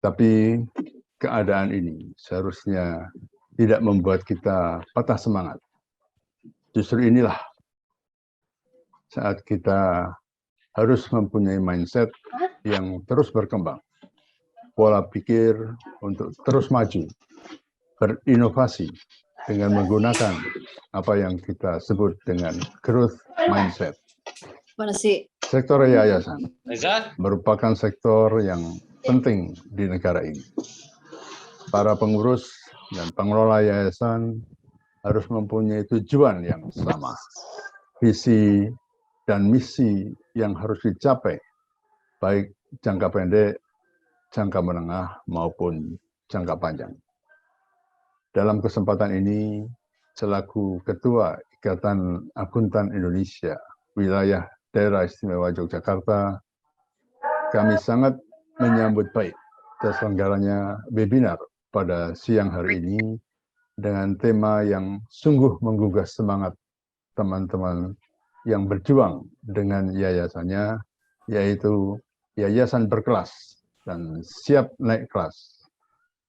Tapi keadaan ini seharusnya tidak membuat kita patah semangat. Justru inilah saat kita harus mempunyai mindset yang terus berkembang. Pola pikir untuk terus maju, berinovasi dengan menggunakan apa yang kita sebut dengan growth mindset. Sektor yayasan merupakan sektor yang penting di negara ini. Para pengurus dan pengelola yayasan harus mempunyai tujuan yang sama, visi dan misi yang harus dicapai, baik jangka pendek, jangka menengah, maupun jangka panjang. Dalam kesempatan ini, selaku Ketua Ikatan Akuntan Indonesia, Wilayah Daerah Istimewa Yogyakarta, kami sangat menyambut baik terselenggaranya webinar pada siang hari ini dengan tema yang sungguh menggugah semangat teman-teman yang berjuang dengan yayasannya, yaitu yayasan berkelas dan siap naik kelas,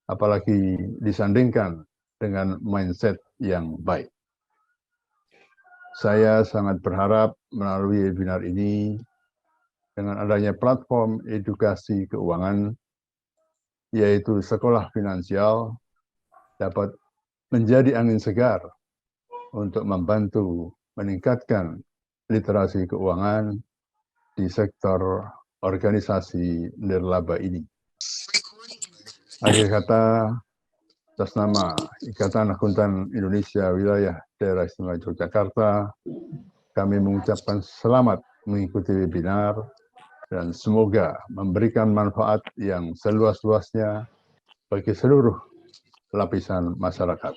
apalagi disandingkan dengan mindset yang baik. Saya sangat berharap melalui webinar ini, dengan adanya platform edukasi keuangan, yaitu sekolah finansial, dapat menjadi angin segar untuk membantu meningkatkan literasi keuangan di sektor organisasi nirlaba ini. Akhir kata, atas nama Ikatan Akuntan Indonesia Wilayah Daerah Istimewa Yogyakarta, kami mengucapkan selamat mengikuti webinar dan semoga memberikan manfaat yang seluas-luasnya bagi seluruh lapisan masyarakat.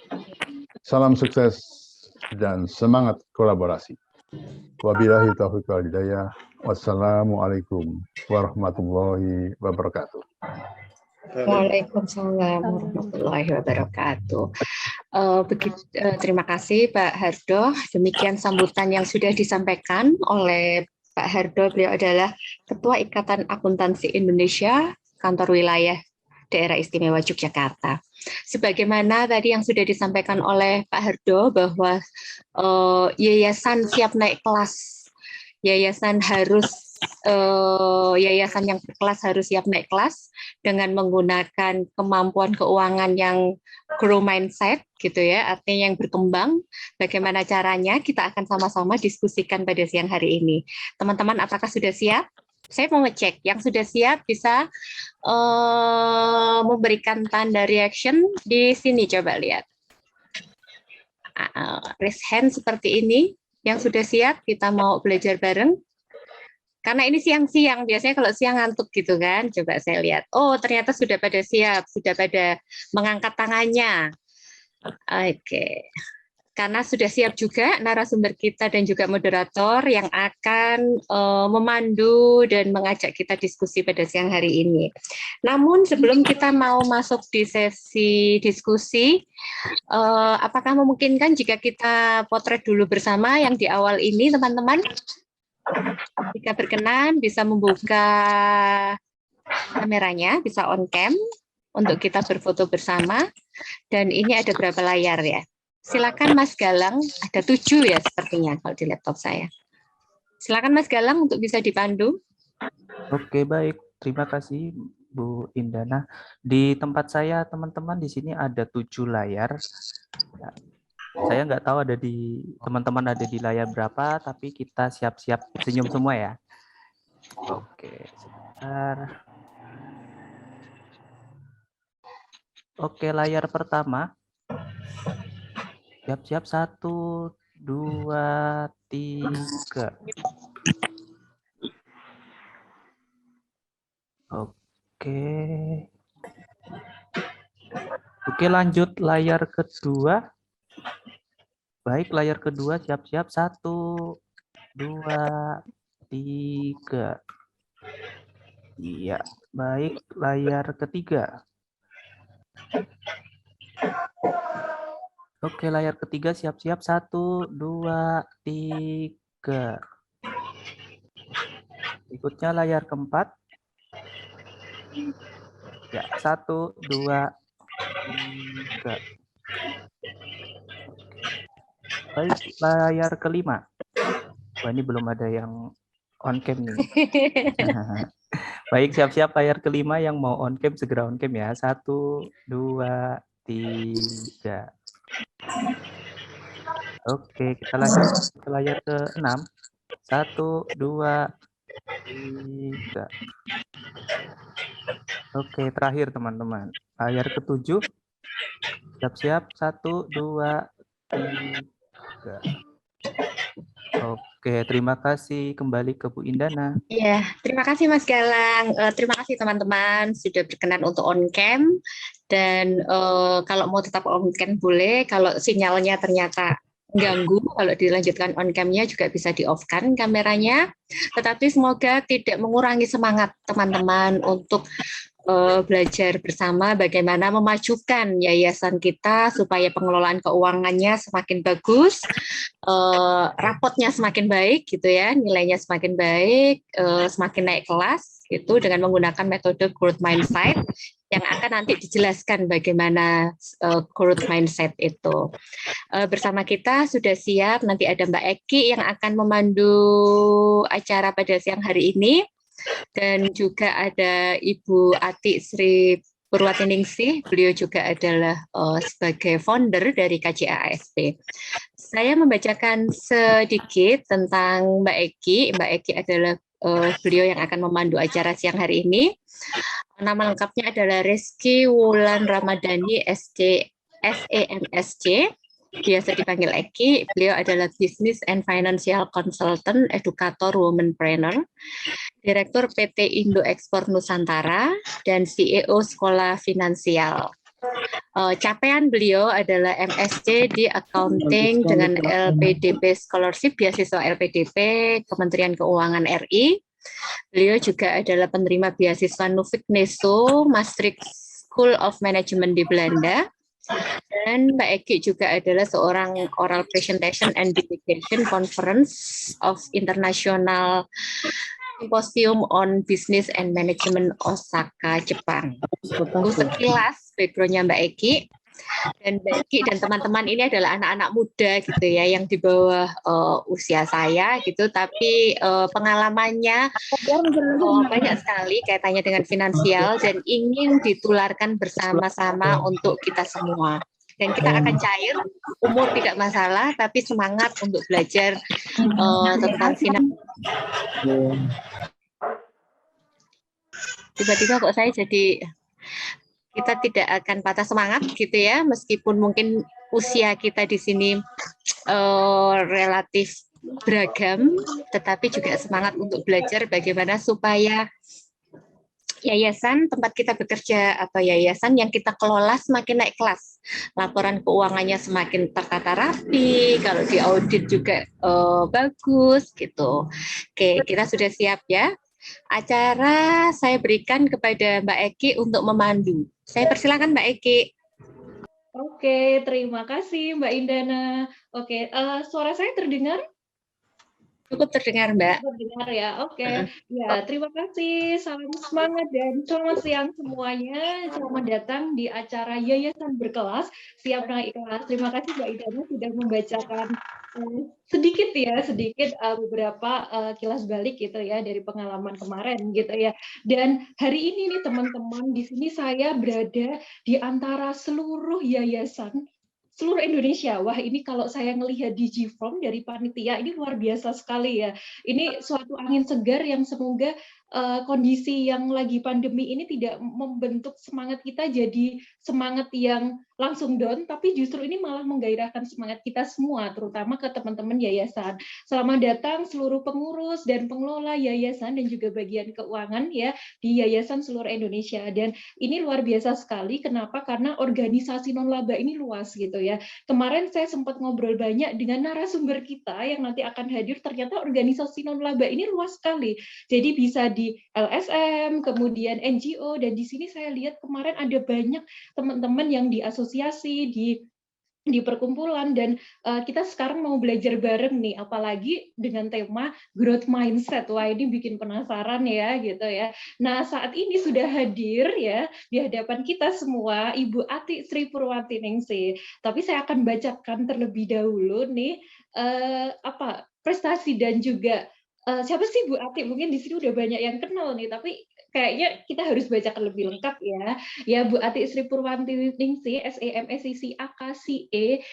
Salam sukses dan semangat kolaborasi. Wabillahi taufiq wal hidayah. Wassalamualaikum warahmatullahi wabarakatuh. Waalaikumsalam warahmatullahi wabarakatuh. Terima kasih Pak Hardo. Demikian sambutan yang sudah disampaikan oleh Pak Hardo. Beliau adalah Ketua Ikatan Akuntansi Indonesia, Kantor Wilayah Daerah Istimewa Yogyakarta. Sebagaimana tadi yang sudah disampaikan oleh Pak Hardo bahwa yayasan siap naik kelas, yayasan yang berkelas harus siap naik kelas dengan menggunakan kemampuan keuangan yang grow mindset gitu ya, artinya yang berkembang. Bagaimana caranya kita akan sama-sama diskusikan pada siang hari ini. Teman-teman, apakah sudah siap? Saya mau ngecek yang sudah siap bisa memberikan tanda reaction di sini, coba lihat. Raise hand seperti ini. Yang sudah siap, kita mau belajar bareng. Karena ini siang-siang, biasanya kalau siang ngantuk gitu kan. Coba saya lihat. Oh, ternyata sudah pada siap, sudah pada mengangkat tangannya. Oke. Karena sudah siap juga narasumber kita dan juga moderator yang akan memandu dan mengajak kita diskusi pada siang hari ini. Namun sebelum kita mau masuk di sesi diskusi, apakah memungkinkan jika kita potret dulu bersama yang di awal ini, teman-teman? Jika berkenan, bisa membuka kameranya, bisa on cam untuk kita berfoto bersama. Dan ini ada berapa layar ya? Silakan Mas Galang, ada 7 ya sepertinya kalau di laptop saya. Silakan Mas Galang untuk bisa dipandu. Oke, baik. Terima kasih Bu Indana. Di tempat saya teman-teman di sini ada 7 layar. Saya nggak tahu ada di teman-teman ada di layar berapa, tapi kita siap-siap senyum semua ya. Oke, sebentar. Oke, layar pertama. Siap-siap 1, 2, 3. Oke. Oke, lanjut layar kedua. Baik, layar kedua siap-siap 1, 2, 3. Iya, baik, layar ketiga. Oke, layar ketiga siap-siap 1, 2, 3. Berikutnya layar keempat. Ya, 1, 2, 3. Baik, layar kelima. Wah, ini belum ada yang on cam nih. Baik, siap-siap layar kelima yang mau on cam segera on cam ya. 1, 2, 3. Oke, kita lanjut ke layar ke-6. 1, 2, 3. Oke, terakhir teman-teman. Layar ke-7. Siap-siap. 1, 2, 3. Oke, terima kasih. Kembali ke Bu Indana. Ya, terima kasih Mas Galang. Terima kasih teman-teman sudah berkenan untuk on cam. Dan kalau mau tetap on cam boleh. Kalau sinyalnya ternyata ganggu, kalau dilanjutkan on cam-nya juga bisa di off-kan kameranya. Tetapi semoga tidak mengurangi semangat teman-teman untuk belajar bersama bagaimana memajukan yayasan kita supaya pengelolaan keuangannya semakin bagus, rapotnya semakin baik gitu ya, nilainya semakin baik, semakin naik kelas gitu dengan menggunakan metode growth mindset yang akan nanti dijelaskan bagaimana growth mindset itu. Bersama kita sudah siap, nanti ada Mbak Eki yang akan memandu acara pada siang hari ini. Dan juga ada Ibu Ati Sri Purwatiningsih, beliau juga adalah sebagai founder dari KJA ASP. Saya membacakan sedikit tentang Mbak Eki. Mbak Eki adalah beliau yang akan memandu acara siang hari ini. Nama lengkapnya adalah Rizky Wulan Ramadhani SEMSC. Biasa dipanggil Eki. Beliau adalah Business and Financial Consultant, Edukator, Womanpreneur, Direktur PT Indo Ekspor Nusantara, dan CEO Sekolah Finansial. Capaian beliau adalah MSc di Accounting dengan LPDP Scholarship, beasiswa LPDP Kementerian Keuangan RI. Beliau juga adalah penerima beasiswa Nuffic Neso, Maastricht School of Management di Belanda. Dan Mbak Eki juga adalah seorang Oral Presentation and Delegation Conference of International Symposium on Business and Management Osaka, Jepang. Itu sekilas background-nya Mbak Eki. Dan Mbak Eki dan teman-teman ini adalah anak-anak muda gitu ya, yang di bawah usia saya gitu, tapi pengalamannya banyak sekali kaitannya dengan finansial dan ingin ditularkan bersama-sama untuk kita semua. Dan kita akan cair, umur tidak masalah, tapi semangat untuk belajar tentang finansial. Tiba-tiba kok saya jadi, kita tidak akan patah semangat gitu ya, meskipun mungkin usia kita di sini relatif beragam, tetapi juga semangat untuk belajar bagaimana supaya yayasan tempat kita bekerja atau yayasan yang kita kelola semakin naik kelas, laporan keuangannya semakin tertata rapi, kalau diaudit juga bagus gitu. Oke, kita sudah siap ya. Acara saya berikan kepada Mbak Eki untuk memandu. Saya persilakan Mbak Eki. Oke, terima kasih Mbak Indana. Oke, suara saya terdengar? Cukup terdengar, Mbak. Terdengar ya, oke. Ya, terima kasih. Salam semangat dan selamat siang semuanya. Selamat datang di acara Yayasan Berkelas, Siap Naik Kelas. Terima kasih Mbak Indana sudah membacakan sedikit beberapa kilas balik gitu ya dari pengalaman kemarin gitu ya. Dan hari ini nih teman-teman, di sini saya berada di antara seluruh yayasan seluruh Indonesia. Wah, ini kalau saya melihat di G-Form dari panitia, ini luar biasa sekali ya. Ini suatu angin segar yang semoga kondisi yang lagi pandemi ini tidak membentuk semangat kita jadi semangat yang langsung down, tapi justru ini malah menggairahkan semangat kita semua, terutama ke teman-teman yayasan. Selamat datang seluruh pengurus dan pengelola yayasan dan juga bagian keuangan ya di yayasan seluruh Indonesia. Dan ini luar biasa sekali. Kenapa? Karena organisasi non-laba ini luas gitu ya. Kemarin saya sempat ngobrol banyak dengan narasumber kita yang nanti akan hadir. Ternyata organisasi non-laba ini luas sekali. Jadi bisa di LSM, kemudian NGO, dan di sini saya lihat kemarin ada banyak teman-teman yang di asosiasi, di di perkumpulan, dan kita sekarang mau belajar bareng nih, apalagi dengan tema growth mindset. Wah, ini bikin penasaran ya gitu ya. Nah, saat ini sudah hadir ya di hadapan kita semua Ibu Ati Sri Purwantiningsih. Tapi saya akan bacakan terlebih dahulu nih prestasi dan juga siapa sih Bu Ati? Mungkin di sini udah banyak yang kenal nih, tapi kayaknya kita harus bacakan lebih lengkap ya. Ya, Bu Ati Sri Purwantiningsih, SEMSCC AKCE,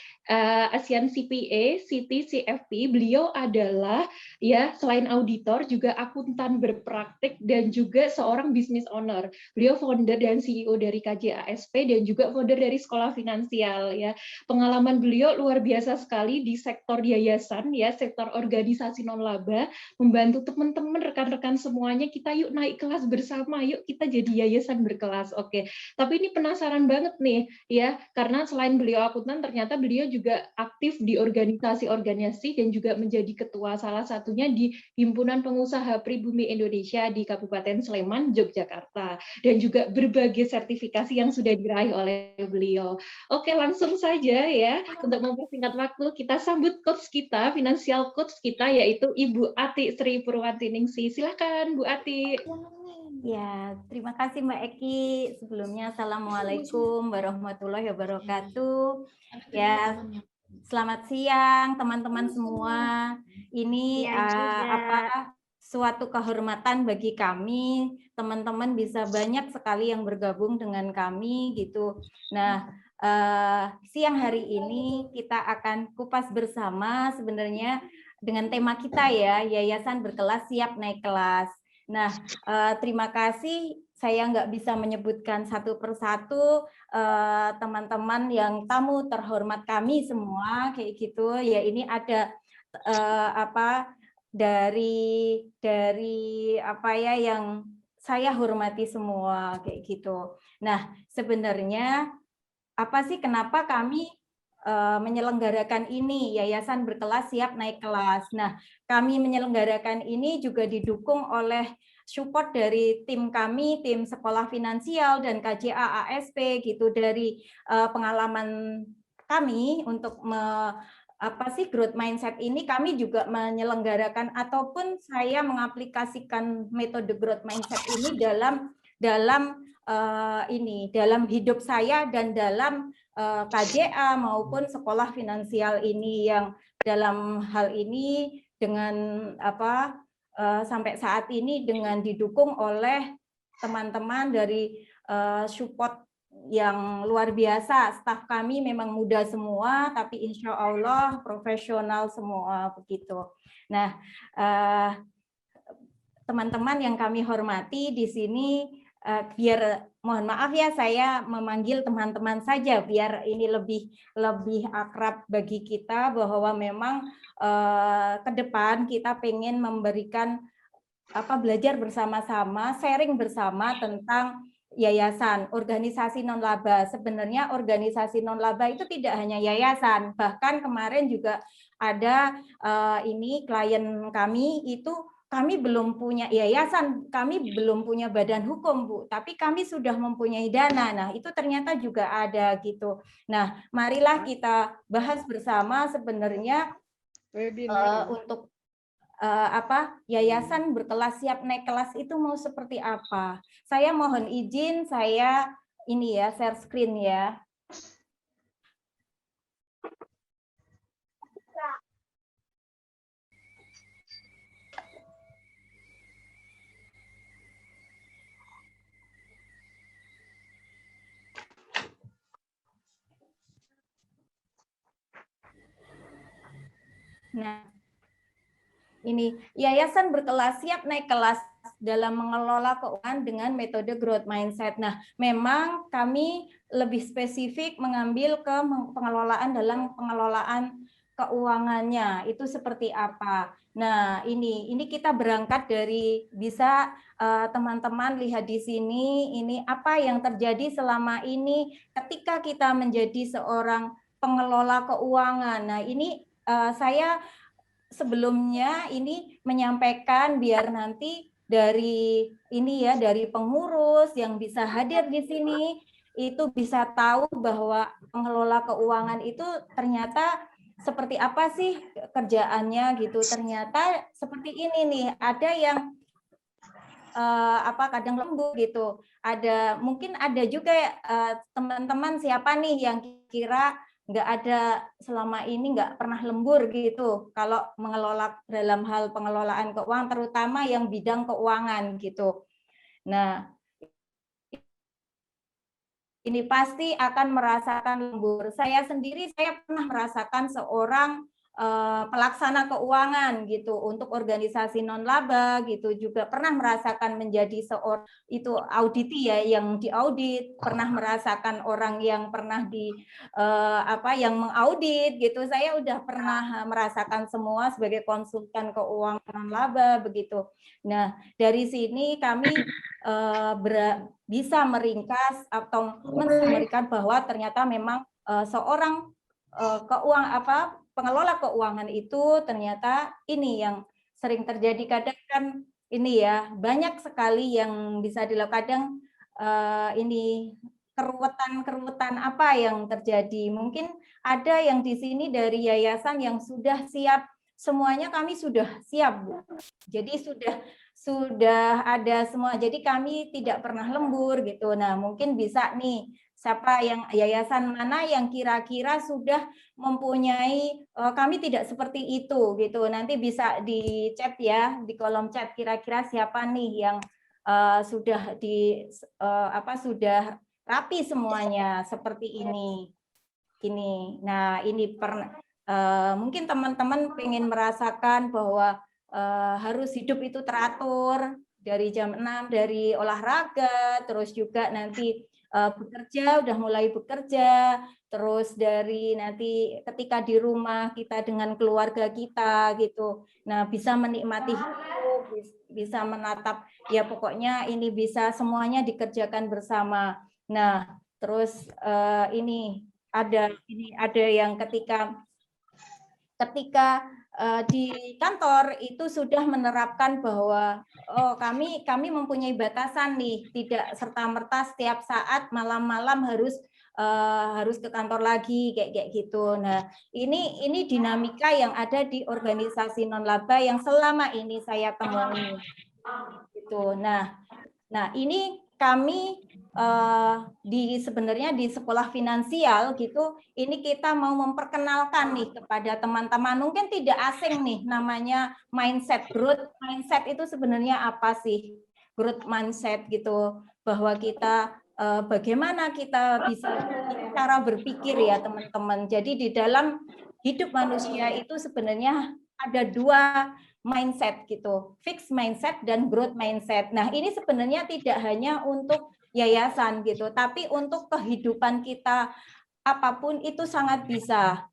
ASEAN CPA, Citi CFP. Beliau adalah ya selain auditor juga akuntan berpraktik dan juga seorang business owner. Beliau founder dan CEO dari KJASP dan juga founder dari Sekolah Finansial ya. Pengalaman beliau luar biasa sekali di sektor yayasan ya, sektor organisasi non laba, membantu teman-teman rekan-rekan semuanya, kita yuk naik kelas bersama, yuk kita jadi yayasan berkelas. Oke. Tapi ini penasaran banget nih ya, karena selain beliau akuntan ternyata beliau juga aktif di organisasi-organisasi dan juga menjadi ketua salah satunya di Himpunan Pengusaha Pribumi Indonesia di Kabupaten Sleman, Yogyakarta, dan juga berbagai sertifikasi yang sudah diraih oleh beliau. Oke, langsung saja ya, untuk mempersingkat waktu kita sambut coach kita, financial coach kita, yaitu Ibu Ati Sri Purwantiningsih. Silakan Bu Ati. Ya, terima kasih Mbak Eki. Sebelumnya Assalamualaikum warahmatullahi wabarakatuh. Ya, selamat siang teman-teman semua. Ini suatu kehormatan bagi kami, teman-teman bisa banyak sekali yang bergabung dengan kami gitu. Nah, siang hari ini kita akan kupas bersama sebenarnya dengan tema kita ya, Yayasan Berkelas Siap Naik Kelas. Nah, terima kasih. Saya nggak bisa menyebutkan satu persatu teman-teman yang tamu terhormat kami semua kayak gitu. Ya ini ada dari apa ya yang saya hormati semua kayak gitu. Nah, sebenarnya apa sih kenapa kami menyelenggarakan ini, Yayasan Berkelas Siap Naik Kelas. Nah, kami menyelenggarakan ini juga didukung oleh support dari tim kami, tim Sekolah Finansial dan KJA ASP gitu, dari pengalaman kami untuk growth mindset ini. Kami juga menyelenggarakan ataupun saya mengaplikasikan metode growth mindset ini dalam hidup saya dan dalam KJA maupun Sekolah Finansial ini, yang dalam hal ini dengan sampai saat ini dengan didukung oleh teman-teman dari support yang luar biasa. Staf kami memang muda semua, tapi insya Allah profesional semua begitu. Nah, teman-teman yang kami hormati di sini, biar mohon maaf ya saya memanggil teman-teman saja biar ini lebih akrab bagi kita, bahwa memang ke depan kita pengen memberikan belajar bersama-sama, sharing bersama tentang yayasan, organisasi non laba. Sebenarnya organisasi non laba itu tidak hanya yayasan, bahkan kemarin juga ada klien kami itu, kami belum punya yayasan, kami belum punya badan hukum, Bu, tapi kami sudah mempunyai dana. Nah, itu ternyata juga ada gitu. Nah, marilah kita bahas bersama sebenarnya untuk Yayasan Berkelas Siap Naik Kelas itu mau seperti apa. Saya mohon izin, saya ini ya share screen ya. Nah, ini Yayasan Berkelas Siap Naik Kelas dalam mengelola keuangan dengan metode growth mindset. Nah, memang kami lebih spesifik mengambil ke pengelolaan dalam pengelolaan keuangannya. Itu seperti apa? Nah, ini kita berangkat dari bisa teman-teman lihat di sini, ini apa yang terjadi selama ini ketika kita menjadi seorang pengelola keuangan. Nah, ini saya sebelumnya ini menyampaikan biar nanti dari ini ya, dari pengurus yang bisa hadir di sini, itu bisa tahu bahwa pengelola keuangan itu ternyata seperti apa sih kerjaannya gitu. Ternyata seperti ini nih, ada yang kadang lembur gitu. Mungkin ada juga teman-teman siapa nih yang kira nggak ada selama ini nggak pernah lembur gitu kalau mengelola dalam hal pengelolaan keuangan, terutama yang bidang keuangan gitu. Nah, ini pasti akan merasakan lembur. Saya sendiri, saya pernah merasakan seorang pelaksana keuangan gitu untuk organisasi non laba gitu, juga pernah merasakan menjadi seorang itu auditi ya, yang diaudit, pernah merasakan orang yang pernah yang mengaudit gitu. Saya udah pernah merasakan semua sebagai konsultan keuangan non laba begitu. Nah, dari sini kami bisa meringkas atau memberikan bahwa ternyata memang seorang pengelola keuangan itu ternyata ini yang sering terjadi. Kadang kan ini ya, banyak sekali yang bisa dilakukan. Kadang ini keruwetan apa yang terjadi. Mungkin ada yang di sini dari yayasan yang sudah siap, semuanya kami sudah siap, Bu. Jadi sudah ada semua. Jadi kami tidak pernah lembur gitu. Nah, mungkin bisa nih siapa yang yayasan mana yang kira-kira sudah mempunyai, kami tidak seperti itu gitu. Nanti bisa di chat ya, di kolom chat kira-kira siapa nih yang sudah sudah rapi semuanya seperti ini. Nah, ini mungkin teman-teman pengen merasakan bahwa harus hidup itu teratur dari jam 6, dari olahraga, terus juga nanti bekerja, udah mulai bekerja, terus dari nanti ketika di rumah kita dengan keluarga kita gitu. Nah, bisa menikmati hidup, bisa menatap, ya pokoknya ini bisa semuanya dikerjakan bersama. Nah, terus ini ada yang ketika di kantor itu sudah menerapkan bahwa kami mempunyai batasan nih, tidak serta-merta setiap saat malam-malam harus ke kantor lagi kayak gitu. Nah, ini dinamika yang ada di organisasi non laba yang selama ini saya temui gitu. Nah, ini kami sebenarnya di sekolah finansial gitu, ini kita mau memperkenalkan nih kepada teman-teman, mungkin tidak asing nih namanya mindset. Growth mindset itu sebenarnya apa sih? Growth mindset gitu, bahwa kita bagaimana kita bisa cara berpikir ya teman-teman. Jadi di dalam hidup manusia itu sebenarnya ada dua mindset gitu, fixed mindset dan growth mindset. Nah, ini sebenarnya tidak hanya untuk yayasan gitu, tapi untuk kehidupan kita apapun itu sangat bisa.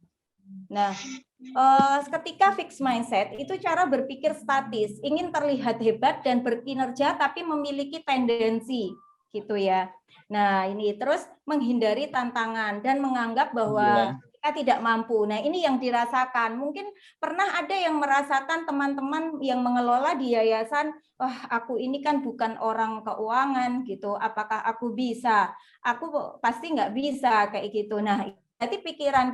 Nah, ketika fixed mindset itu cara berpikir statis, ingin terlihat hebat dan berkinerja tapi memiliki tendensi gitu ya. Nah, ini terus menghindari tantangan dan menganggap bahwa kita tidak mampu. Nah, ini yang dirasakan. Mungkin pernah ada yang merasakan teman-teman yang mengelola di yayasan, wah aku ini kan bukan orang keuangan gitu, apakah aku bisa? Aku pasti nggak bisa kayak gitu. Nah, berarti pikiran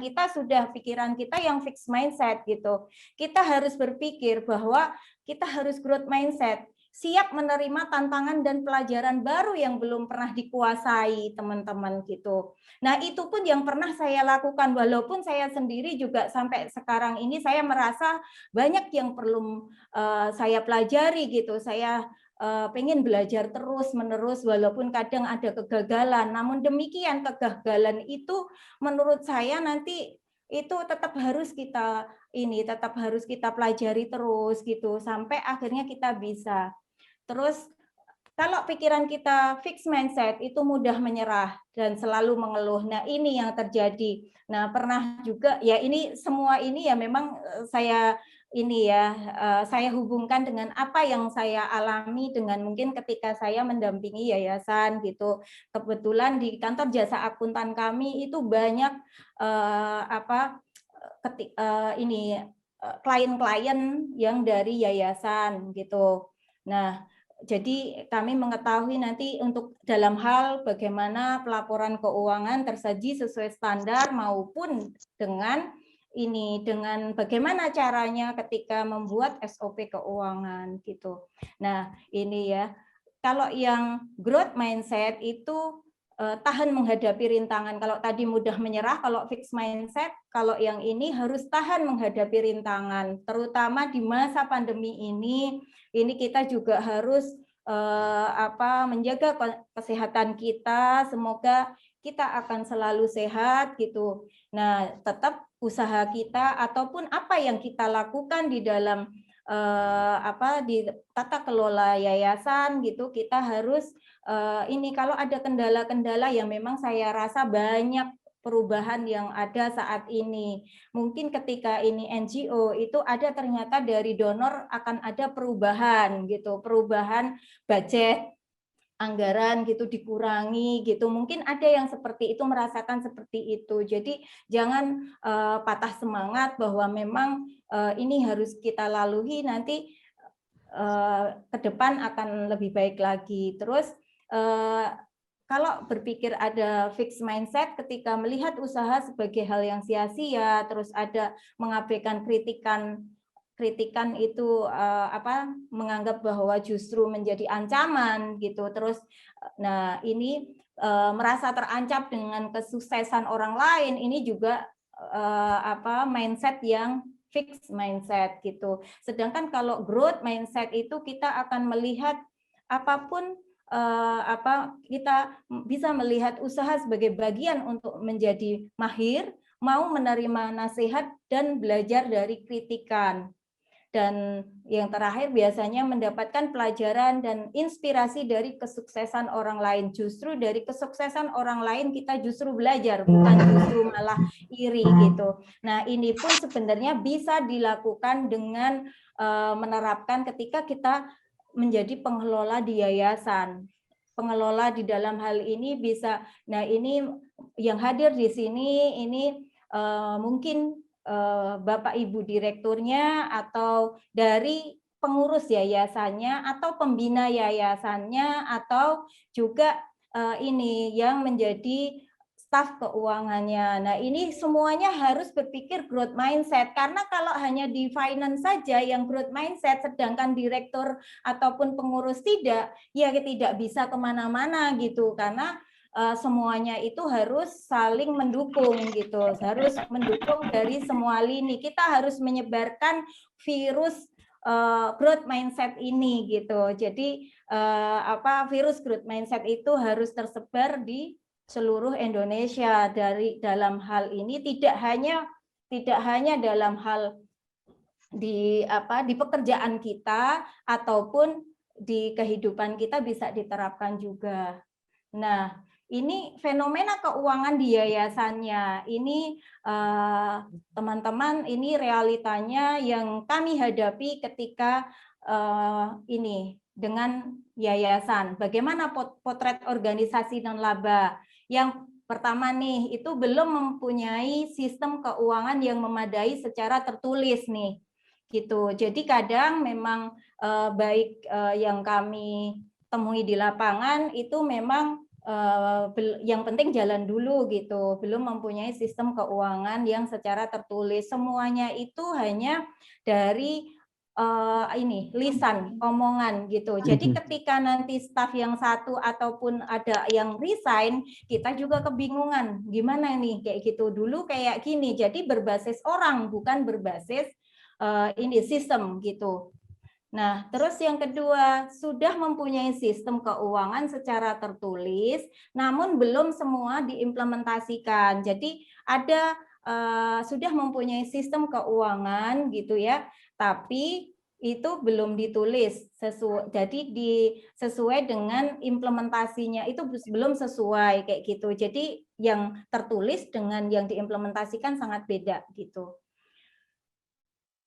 kita yang fixed mindset gitu. Kita harus berpikir bahwa kita harus growth mindset, siap menerima tantangan dan pelajaran baru yang belum pernah dikuasai teman-teman gitu. Nah, itu pun yang pernah saya lakukan, walaupun saya sendiri juga sampai sekarang ini saya merasa banyak yang perlu saya pelajari gitu. Saya pengen belajar terus-menerus walaupun kadang ada kegagalan. Namun demikian kegagalan itu menurut saya nanti itu tetap harus kita pelajari terus gitu sampai akhirnya kita bisa. Terus kalau pikiran kita fixed mindset itu mudah menyerah dan selalu mengeluh. Nah, ini yang terjadi. Nah, pernah juga ya ini semua ini ya memang saya hubungkan dengan apa yang saya alami dengan mungkin ketika saya mendampingi yayasan gitu. Kebetulan di kantor jasa akuntan kami itu banyak klien-klien yang dari yayasan gitu. Nah, jadi kami mengetahui nanti untuk dalam hal bagaimana pelaporan keuangan tersaji sesuai standar maupun dengan bagaimana caranya ketika membuat SOP keuangan gitu. Nah, ini ya. Kalau yang growth mindset itu tahan menghadapi rintangan. Kalau tadi mudah menyerah, kalau fixed mindset, kalau yang ini harus tahan menghadapi rintangan. Terutama di masa pandemi ini kita juga harus menjaga kesehatan kita. Semoga kita akan selalu sehat gitu. Nah, tetap usaha kita ataupun apa yang kita lakukan di dalam di tata kelola yayasan gitu, kita harus kalau ada kendala-kendala yang memang saya rasa banyak perubahan yang ada saat ini. Mungkin ketika ini NGO itu ada ternyata dari donor akan ada perubahan gitu, perubahan budget anggaran gitu dikurangi gitu, mungkin ada yang seperti itu, merasakan seperti itu. Jadi jangan patah semangat bahwa memang ini harus kita lalui, nanti ke depan akan lebih baik lagi. Terus kalau berpikir ada fixed mindset ketika melihat usaha sebagai hal yang sia-sia, terus ada mengabaikan kritikan itu menganggap bahwa justru menjadi ancaman gitu. Terus ini merasa terancam dengan kesuksesan orang lain, ini juga mindset yang fixed mindset gitu. Sedangkan kalau growth mindset itu kita akan melihat apapun kita bisa melihat usaha sebagai bagian untuk menjadi mahir, mau menerima nasihat dan belajar dari kritikan. Dan yang terakhir biasanya mendapatkan pelajaran dan inspirasi dari kesuksesan orang lain. Justru dari kesuksesan orang lain kita justru belajar, bukan justru malah iri gitu. Nah, ini pun sebenarnya bisa dilakukan dengan menerapkan ketika kita menjadi pengelola di yayasan. Pengelola di dalam hal ini bisa, nah ini yang hadir di sini ini mungkin Bapak Ibu direkturnya atau dari pengurus yayasannya atau pembina yayasannya atau juga ini yang menjadi staf keuangannya. Nah, ini semuanya harus berpikir growth mindset, karena kalau hanya di finance saja yang growth mindset sedangkan direktur ataupun pengurus tidak, ya tidak bisa kemana-mana gitu, karena semuanya itu harus saling mendukung gitu, harus mendukung dari semua lini. Kita harus menyebarkan virus growth mindset ini gitu. Jadi virus growth mindset itu harus tersebar di seluruh Indonesia. Dalam hal ini tidak hanya dalam hal di pekerjaan kita ataupun di kehidupan kita bisa diterapkan juga. Nah, ini fenomena keuangan di yayasannya. Ini teman-teman, ini realitanya yang kami hadapi ketika ini dengan yayasan. Bagaimana potret organisasi dan laba? Yang pertama nih, itu belum mempunyai sistem keuangan yang memadai secara tertulis nih. Gitu. Jadi kadang memang baik yang kami temui di lapangan itu memang yang penting jalan dulu gitu, belum mempunyai sistem keuangan yang secara tertulis. Semuanya itu hanya dari lisan, omongan gitu. Jadi ketika nanti staf yang satu ataupun ada yang resign, kita juga kebingungan gimana nih kayak gitu. Dulu kayak gini, jadi berbasis orang bukan berbasis sistem gitu. Nah, terus yang kedua, sudah mempunyai sistem keuangan secara tertulis, namun belum semua diimplementasikan. Jadi ada sudah mempunyai sistem keuangan gitu ya, tapi itu belum ditulis jadi sesuai dengan implementasinya itu belum sesuai kayak gitu. Jadi yang tertulis dengan yang diimplementasikan sangat beda gitu.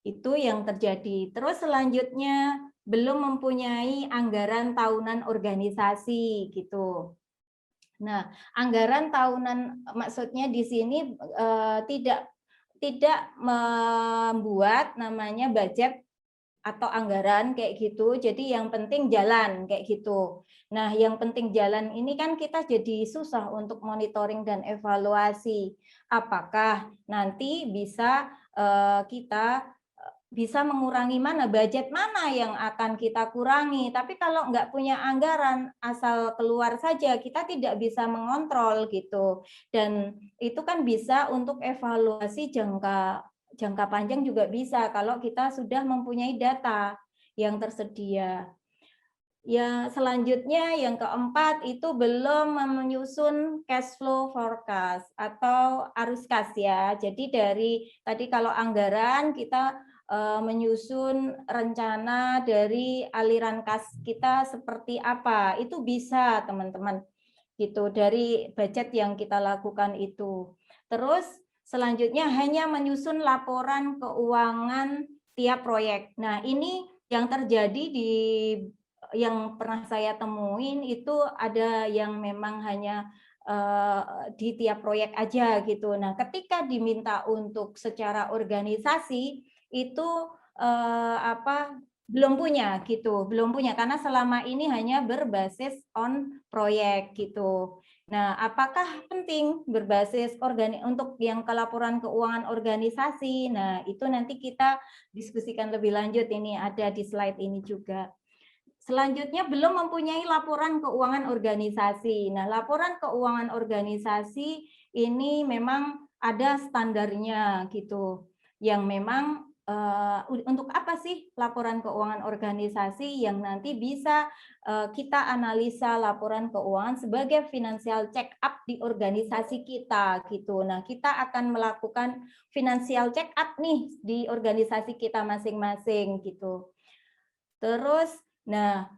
Itu yang terjadi. Terus selanjutnya belum mempunyai anggaran tahunan organisasi gitu. Nah, anggaran tahunan maksudnya di sini tidak membuat namanya budget atau anggaran kayak gitu. Jadi yang penting jalan kayak gitu. Nah, yang penting jalan ini kan kita jadi susah untuk monitoring dan evaluasi. Apakah nanti bisa kita bisa mengurangi mana, budget mana yang akan kita kurangi. Tapi kalau nggak punya anggaran, asal keluar saja, kita tidak bisa mengontrol gitu. Dan itu kan bisa untuk evaluasi jangka panjang juga bisa kalau kita sudah mempunyai data yang tersedia. Ya, selanjutnya yang keempat itu belum menyusun cash flow forecast atau arus kas ya. Jadi dari tadi kalau anggaran kita menyusun rencana dari aliran kas kita seperti apa. Itu bisa teman-teman gitu dari budget yang kita lakukan itu. Terus selanjutnya hanya menyusun laporan keuangan tiap proyek. Nah, ini yang terjadi yang pernah saya temuin itu ada yang memang hanya di tiap proyek aja gitu. Nah, ketika diminta untuk secara organisasi itu belum punya gitu, belum punya karena selama ini hanya berbasis on proyek gitu. Nah, apakah penting berbasis untuk yang laporan keuangan organisasi? Nah, itu nanti kita diskusikan lebih lanjut, ini ada di slide ini juga. Selanjutnya belum mempunyai laporan keuangan organisasi. Nah, laporan keuangan organisasi ini memang ada standarnya gitu. Yang memang untuk apa sih laporan keuangan organisasi yang nanti bisa kita analisa laporan keuangan sebagai financial check up di organisasi kita gitu. Nah, kita akan melakukan financial check up nih di organisasi kita masing-masing gitu. Terus nah,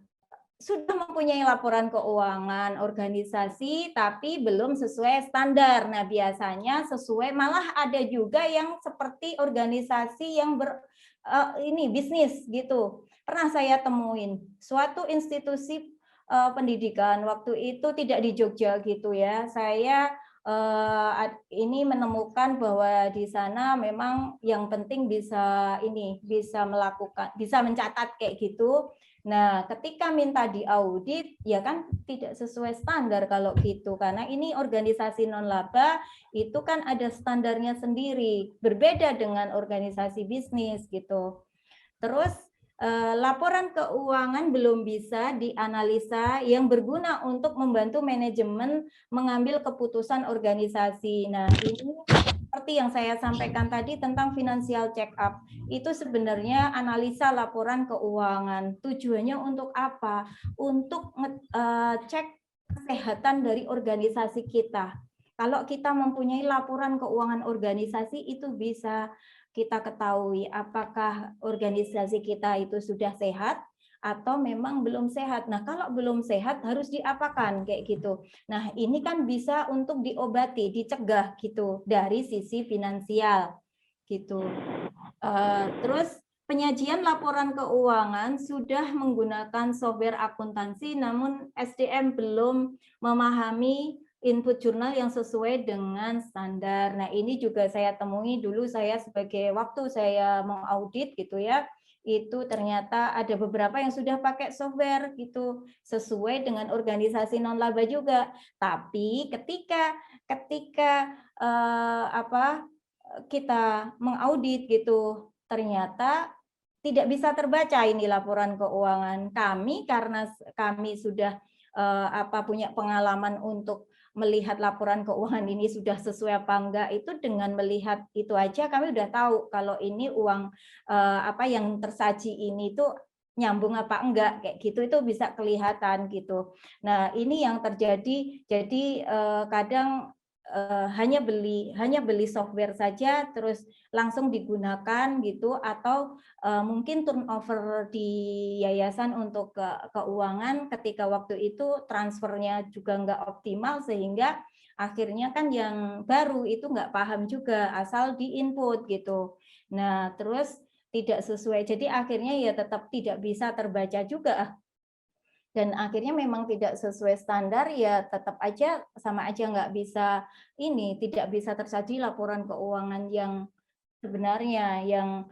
sudah mempunyai laporan keuangan organisasi tapi belum sesuai standar. Nah, biasanya sesuai, malah ada juga yang seperti organisasi yang bisnis gitu. Pernah saya temuin suatu institusi pendidikan waktu itu tidak di Jogja gitu ya. Saya ini menemukan bahwa di sana memang yang penting bisa mencatat kayak gitu. Nah, ketika minta diaudit, ya kan tidak sesuai standar kalau gitu. Karena ini organisasi non-laba, itu kan ada standarnya sendiri. Berbeda dengan organisasi bisnis gitu. Terus, laporan keuangan belum bisa dianalisa yang berguna untuk membantu manajemen mengambil keputusan organisasi. Nah, ini seperti yang saya sampaikan tadi tentang financial check up, itu sebenarnya analisa laporan keuangan. Tujuannya untuk apa? Untuk cek kesehatan dari organisasi kita. Kalau kita mempunyai laporan keuangan organisasi, itu bisa kita ketahui apakah organisasi kita itu sudah sehat atau memang belum sehat. Nah, kalau belum sehat harus diapakan kayak gitu. Nah, ini kan bisa untuk diobati, dicegah gitu dari sisi finansial gitu. Terus penyajian laporan keuangan sudah menggunakan software akuntansi, namun SDM belum memahami input jurnal yang sesuai dengan standar. Nah, ini juga saya temui dulu saya sebagai waktu saya mengaudit gitu ya. Itu ternyata ada beberapa yang sudah pakai software gitu sesuai dengan organisasi non laba juga. Tapi ketika kita mengaudit gitu ternyata tidak bisa terbaca ini laporan keuangan kami karena kami sudah punya pengalaman untuk melihat laporan keuangan ini sudah sesuai apa enggak, itu dengan melihat itu aja kami udah tahu kalau ini uang yang tersaji ini tuh nyambung apa enggak kayak gitu, itu bisa kelihatan gitu. Nah, ini yang terjadi. Jadi kadang hanya beli software saja terus langsung digunakan gitu, atau mungkin turnover di yayasan untuk keuangan ketika waktu itu transfernya juga nggak optimal sehingga akhirnya kan yang baru itu nggak paham juga asal di input gitu. Nah, terus tidak sesuai, jadi akhirnya ya tetap tidak bisa terbaca juga. Dan akhirnya memang tidak sesuai standar, ya tetap aja sama aja nggak bisa tidak bisa tersaji laporan keuangan yang sebenarnya, yang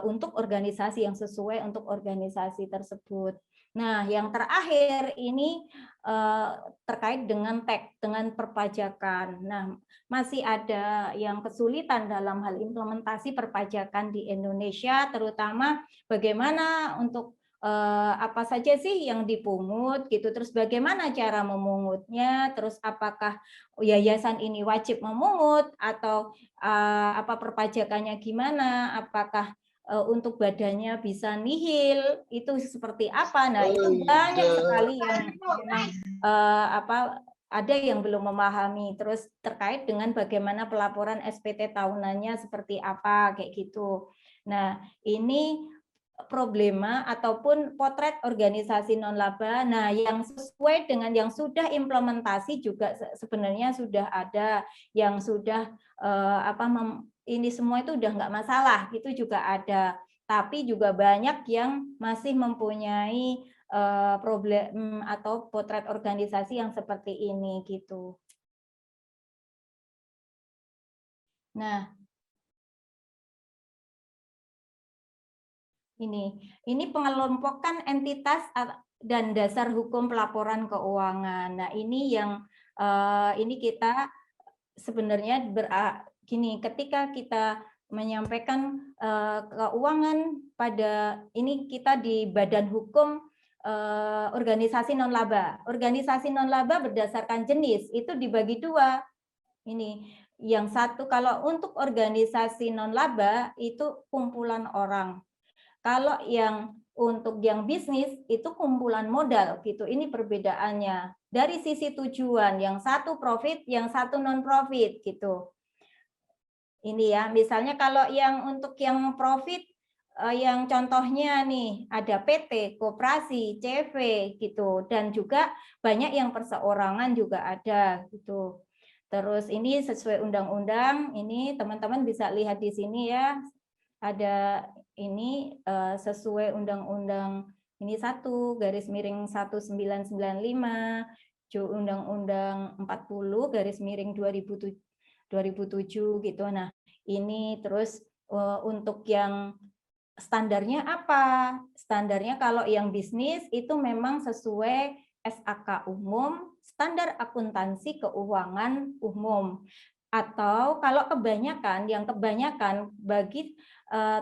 untuk organisasi yang sesuai untuk organisasi tersebut. Nah, yang terakhir ini terkait dengan tax, dengan perpajakan. Nah, masih ada yang kesulitan dalam hal implementasi perpajakan di Indonesia, terutama bagaimana untuk apa saja sih yang dipungut gitu, terus bagaimana cara memungutnya, terus apakah yayasan ini wajib memungut atau apa perpajakannya gimana, apakah untuk badannya bisa nihil, itu seperti apa. Nah, itu banyak sekali yang memang apa ada yang belum memahami. Terus terkait dengan bagaimana pelaporan SPT tahunannya seperti apa kayak gitu. Nah, ini problema ataupun potret organisasi non-laba. Nah, yang sesuai dengan yang sudah implementasi juga sebenarnya sudah ada, yang sudah ini semua itu udah nggak masalah, itu juga ada. Tapi juga banyak yang masih mempunyai problem atau potret organisasi yang seperti ini gitu. Nah, ini pengelompokan entitas dan dasar hukum pelaporan keuangan. Nah, ini yang ini kita sebenarnya gini, ketika kita menyampaikan keuangan pada ini kita di Badan Hukum organisasi non-laba. Organisasi non-laba berdasarkan jenis itu dibagi dua. Ini yang satu kalau untuk organisasi non-laba itu kumpulan orang. Kalau yang untuk yang bisnis itu kumpulan modal gitu. Ini perbedaannya. Dari sisi tujuan, yang satu profit, yang satu non profit gitu. Ini ya, misalnya kalau yang untuk yang profit yang contohnya nih ada PT, koperasi, CV gitu, dan juga banyak yang perseorangan juga ada gitu. Terus ini sesuai undang-undang, ini teman-teman bisa lihat di sini ya, ada ini sesuai undang-undang ini 1/1995, Undang-Undang 40/2007 gitu. Nah, ini terus untuk yang standarnya apa? Standarnya kalau yang bisnis itu memang sesuai SAK umum, standar akuntansi keuangan umum. Atau kalau kebanyakan bagi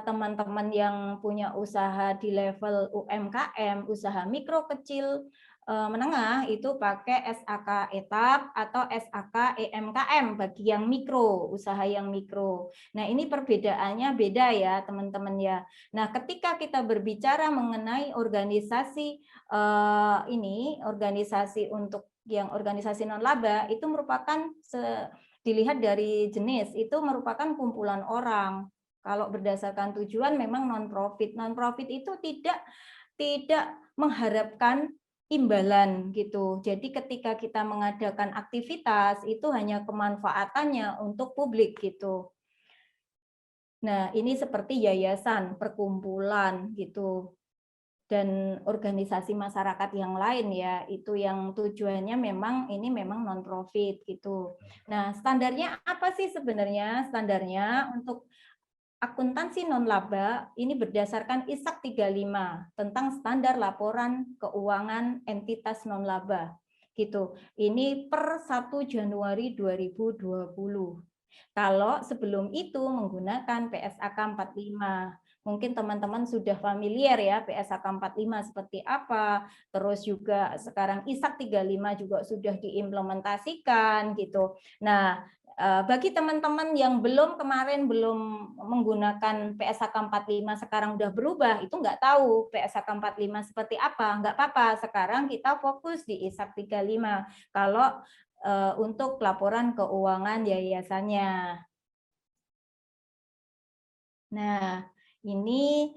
teman-teman yang punya usaha di level UMKM, usaha mikro kecil menengah itu pakai SAK etap atau SAK EMKM bagi yang mikro, usaha yang mikro. Nah, ini perbedaannya beda ya, teman-teman ya. Nah, ketika kita berbicara mengenai organisasi organisasi untuk yang organisasi non-laba itu merupakan dilihat dari jenis, itu merupakan kumpulan orang. Kalau berdasarkan tujuan memang non-profit. Non-profit itu tidak mengharapkan imbalan gitu. Jadi ketika kita mengadakan aktivitas itu hanya kemanfaatannya untuk publik gitu. Nah, ini seperti yayasan, perkumpulan gitu. Dan organisasi masyarakat yang lain ya, itu yang tujuannya memang ini memang non-profit gitu. Nah, standarnya apa sih sebenarnya? Standarnya untuk akuntansi non-laba ini berdasarkan ISAK 35 tentang standar laporan keuangan entitas non-laba gitu. Ini per 1 Januari 2020. Kalau sebelum itu menggunakan PSAK 45. Mungkin teman-teman sudah familiar ya PSAK 45 seperti apa. Terus juga sekarang ISAK 35 juga sudah diimplementasikan gitu. Nah, bagi teman-teman yang kemarin belum menggunakan PSAK 45 sekarang udah berubah, itu nggak tahu PSAK 45 seperti apa, nggak apa-apa. Sekarang kita fokus di ISAK 35 kalau untuk laporan keuangan yayasannya. Nah, ini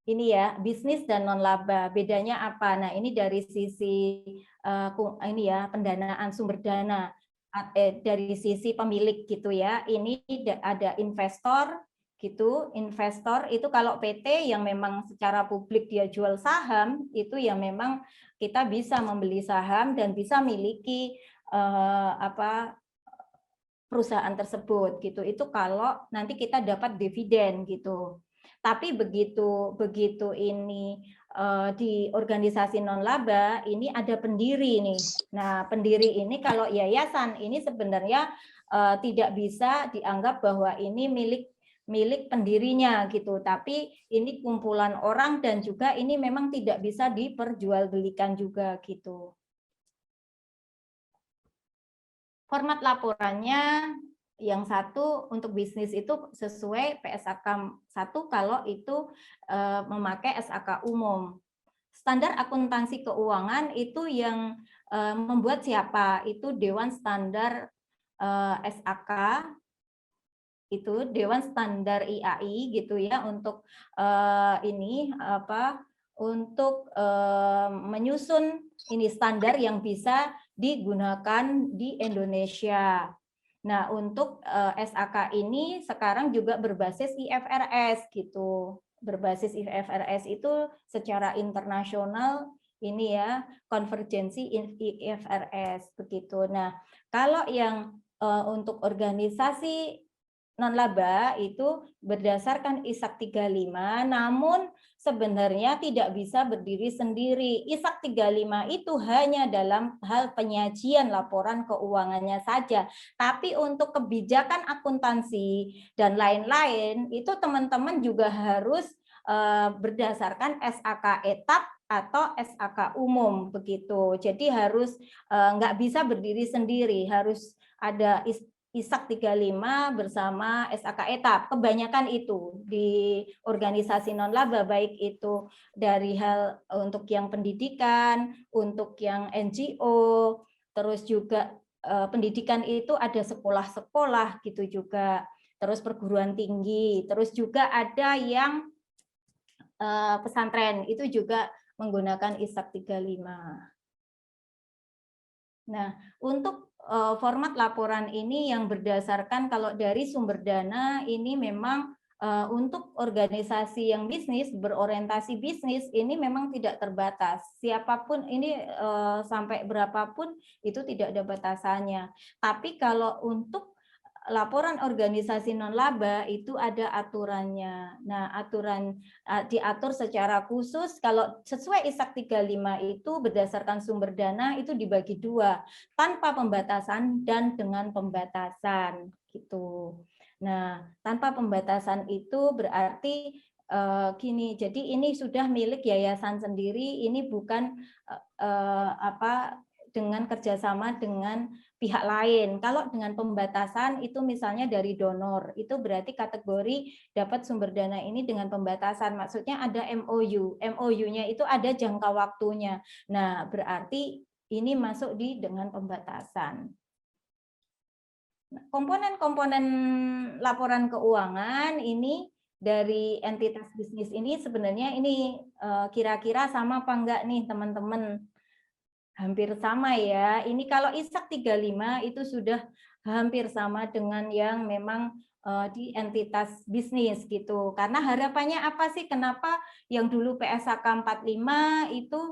ya bisnis dan non laba. Bedanya apa? Nah, ini dari sisi ini ya pendanaan sumber dana. Dari sisi pemilik gitu ya, ini ada investor gitu. Investor itu kalau PT yang memang secara publik dia jual saham itu ya memang kita bisa membeli saham dan bisa miliki perusahaan tersebut gitu. Itu kalau nanti kita dapat dividen gitu. Tapi begitu ini di organisasi non laba ini ada pendiri nih. Nah, pendiri ini kalau yayasan ini sebenarnya tidak bisa dianggap bahwa ini milik pendirinya gitu, tapi ini kumpulan orang dan juga ini memang tidak bisa diperjualbelikan juga gitu. Format laporannya yang satu untuk bisnis itu sesuai PSAK 1 kalau itu memakai SAK umum. Standar akuntansi keuangan itu yang membuat siapa? Itu Dewan Standar SAK, itu Dewan Standar IAI gitu ya, untuk ini apa? Untuk menyusun ini standar yang bisa digunakan di Indonesia. Nah, untuk SAK ini sekarang juga berbasis IFRS gitu. Berbasis IFRS itu secara internasional ini ya, konvergensi IFRS begitu. Nah, kalau yang untuk organisasi non-laba itu berdasarkan ISAK 35, namun sebenarnya tidak bisa berdiri sendiri. ISAK 35 itu hanya dalam hal penyajian laporan keuangannya saja. Tapi untuk kebijakan akuntansi dan lain-lain, itu teman-teman juga harus berdasarkan SAK etap atau SAK umum begitu. Jadi harus nggak bisa berdiri sendiri, harus ada ISAK 35 bersama SAK etap. Kebanyakan itu di organisasi non-laba, baik itu dari hal untuk yang pendidikan, untuk yang NGO, terus juga pendidikan itu ada sekolah-sekolah gitu juga, terus perguruan tinggi, terus juga ada yang pesantren itu juga menggunakan ISAK 35. Nah, untuk format laporan ini yang berdasarkan kalau dari sumber dana ini memang untuk organisasi yang bisnis, berorientasi bisnis ini memang tidak terbatas. Siapapun ini sampai berapapun itu tidak ada batasannya. Tapi kalau untuk laporan organisasi non-laba itu ada aturannya. Nah, aturan diatur secara khusus kalau sesuai ISAK 35 itu berdasarkan sumber dana itu dibagi dua, tanpa pembatasan dan dengan pembatasan gitu. Nah, tanpa pembatasan itu berarti gini, jadi ini sudah milik yayasan sendiri, ini bukan dengan kerjasama dengan pihak lain. Kalau dengan pembatasan itu misalnya dari donor, itu berarti kategori dapat sumber dana ini dengan pembatasan. Maksudnya ada MOU. MOU-nya itu ada jangka waktunya. Nah, berarti ini masuk dengan pembatasan. Komponen-komponen laporan keuangan ini dari entitas bisnis ini sebenarnya ini kira-kira sama apa enggak nih teman-teman? Hampir sama ya. Ini kalau ISAK 35 itu sudah hampir sama dengan yang memang di entitas bisnis gitu. Karena harapannya apa sih? Kenapa yang dulu PSAK 45 itu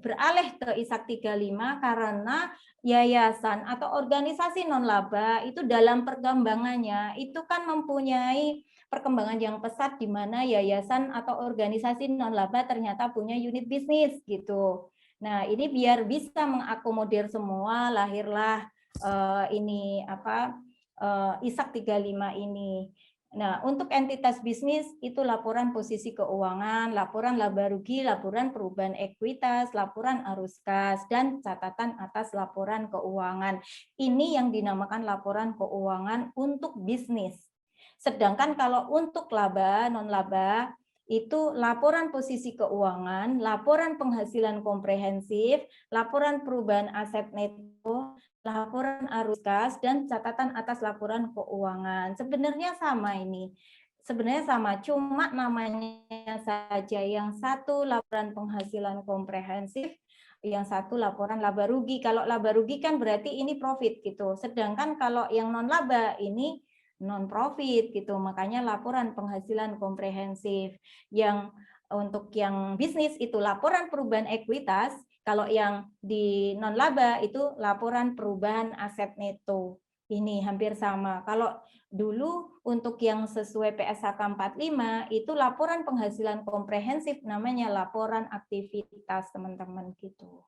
beralih ke ISAK 35? Karena yayasan atau organisasi non-laba itu dalam perkembangannya itu kan mempunyai perkembangan yang pesat di mana yayasan atau organisasi non-laba ternyata punya unit bisnis gitu. Nah, ini biar bisa mengakomodir semua, lahirlah ini ISAK 35 ini. Nah, untuk entitas bisnis itu laporan posisi keuangan, laporan laba rugi, laporan perubahan ekuitas, laporan arus kas, dan catatan atas laporan keuangan. Ini yang dinamakan laporan keuangan untuk bisnis. Sedangkan kalau untuk laba, non-laba, itu laporan posisi keuangan, laporan penghasilan komprehensif, laporan perubahan aset neto, laporan arus kas, dan catatan atas laporan keuangan. Sebenarnya sama ini. Sebenarnya sama, cuma namanya saja. Yang satu laporan penghasilan komprehensif, yang satu laporan laba rugi. Kalau laba rugi kan berarti ini profit gitu. Sedangkan kalau yang non laba ini non-profit gitu, makanya laporan penghasilan komprehensif. Yang untuk yang bisnis itu laporan perubahan ekuitas, kalau yang di non-laba itu laporan perubahan aset neto Ini hampir sama. Kalau dulu untuk yang sesuai PSHK 45 itu laporan penghasilan komprehensif, namanya laporan aktivitas teman-teman gitu.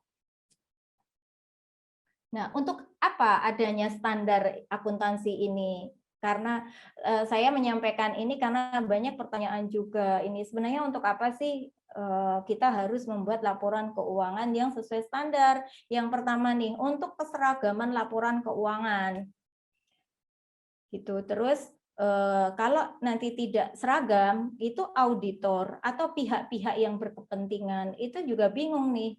Nah, untuk apa adanya standar akuntansi ini? Karena saya menyampaikan ini karena banyak pertanyaan juga. Ini sebenarnya untuk apa sih kita harus membuat laporan keuangan yang sesuai standar? Yang pertama nih, untuk keseragaman laporan keuangan. Gitu. Terus kalau nanti tidak seragam, itu auditor atau pihak-pihak yang berkepentingan itu juga bingung nih,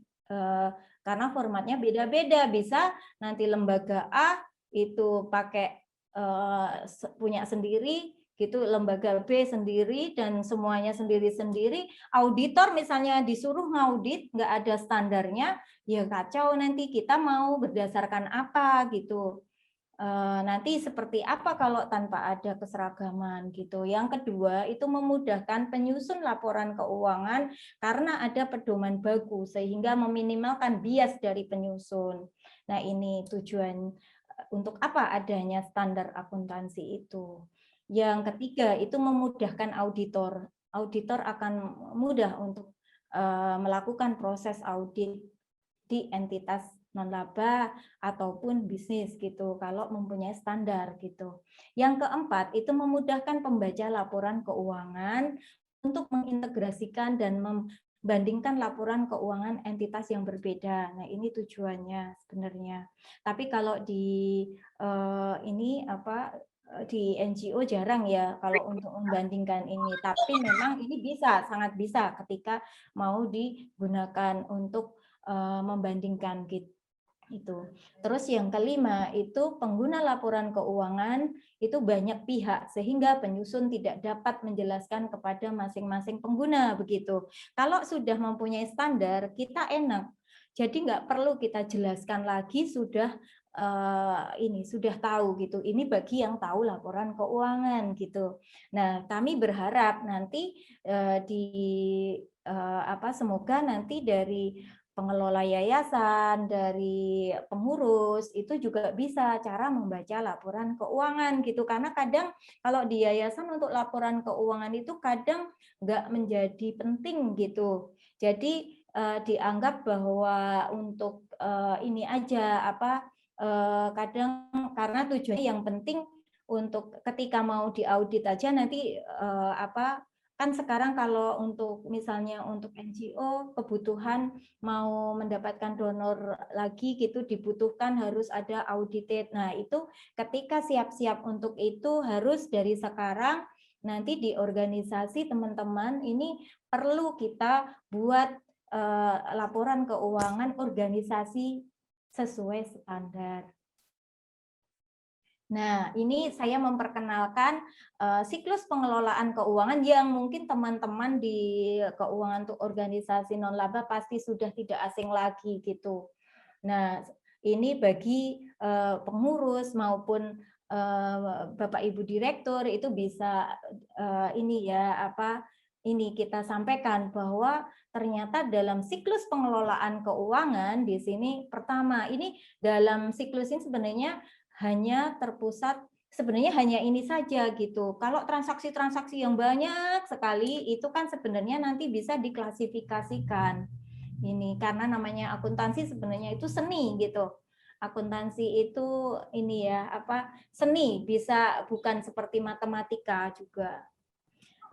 karena formatnya beda-beda. Bisa nanti lembaga A itu pakai punya sendiri, gitu, lembaga B sendiri, dan semuanya sendiri-sendiri. Auditor misalnya disuruh ngaudit, nggak ada standarnya, ya kacau nanti kita mau berdasarkan apa gitu. Nanti seperti apa kalau tanpa ada keseragaman gitu. Yang kedua itu memudahkan penyusun laporan keuangan karena ada pedoman baku sehingga meminimalkan bias dari penyusun. Nah, ini tujuan untuk apa adanya standar akuntansi itu. Yang ketiga itu memudahkan auditor. Auditor akan mudah untuk melakukan proses audit di entitas non-laba ataupun bisnis gitu kalau mempunyai standar gitu. Yang keempat itu memudahkan pembaca laporan keuangan untuk mengintegrasikan dan membandingkan laporan keuangan entitas yang berbeda. Nah, ini tujuannya sebenarnya. Tapi kalau di di NGO jarang ya kalau untuk membandingkan ini, tapi memang ini bisa, sangat bisa ketika mau digunakan untuk membandingkan gitu. Terus yang kelima itu pengguna laporan keuangan itu banyak pihak sehingga penyusun tidak dapat menjelaskan kepada masing-masing pengguna begitu. Kalau sudah mempunyai standar kita enak, jadi nggak perlu kita jelaskan lagi, sudah ini sudah tahu gitu. Ini bagi yang tahu laporan keuangan gitu. Nah, kami berharap nanti semoga nanti dari pengelola yayasan, dari pengurus, itu juga bisa cara membaca laporan keuangan gitu. Karena kadang kalau di yayasan untuk laporan keuangan itu kadang nggak menjadi penting gitu. Jadi dianggap bahwa untuk ini aja kadang karena tujuannya yang penting untuk ketika mau diaudit aja nanti kan sekarang kalau untuk misalnya untuk NGO kebutuhan mau mendapatkan donor lagi gitu dibutuhkan harus ada audited. Nah, itu ketika siap-siap untuk itu harus dari sekarang nanti di organisasi teman-teman ini perlu kita buat laporan keuangan organisasi sesuai standar. Nah, ini saya memperkenalkan siklus pengelolaan keuangan yang mungkin teman-teman di keuangan untuk organisasi non-laba pasti sudah tidak asing lagi gitu. Nah, ini bagi pengurus maupun Bapak Ibu Direktur itu bisa ini kita sampaikan bahwa ternyata dalam siklus pengelolaan keuangan di sini pertama ini dalam siklus ini sebenarnya hanya terpusat sebenarnya hanya ini saja gitu. Kalau transaksi-transaksi yang banyak sekali itu kan sebenarnya nanti bisa diklasifikasikan. Ini karena namanya akuntansi sebenarnya itu seni gitu. Akuntansi itu ini seni, bisa bukan seperti matematika juga.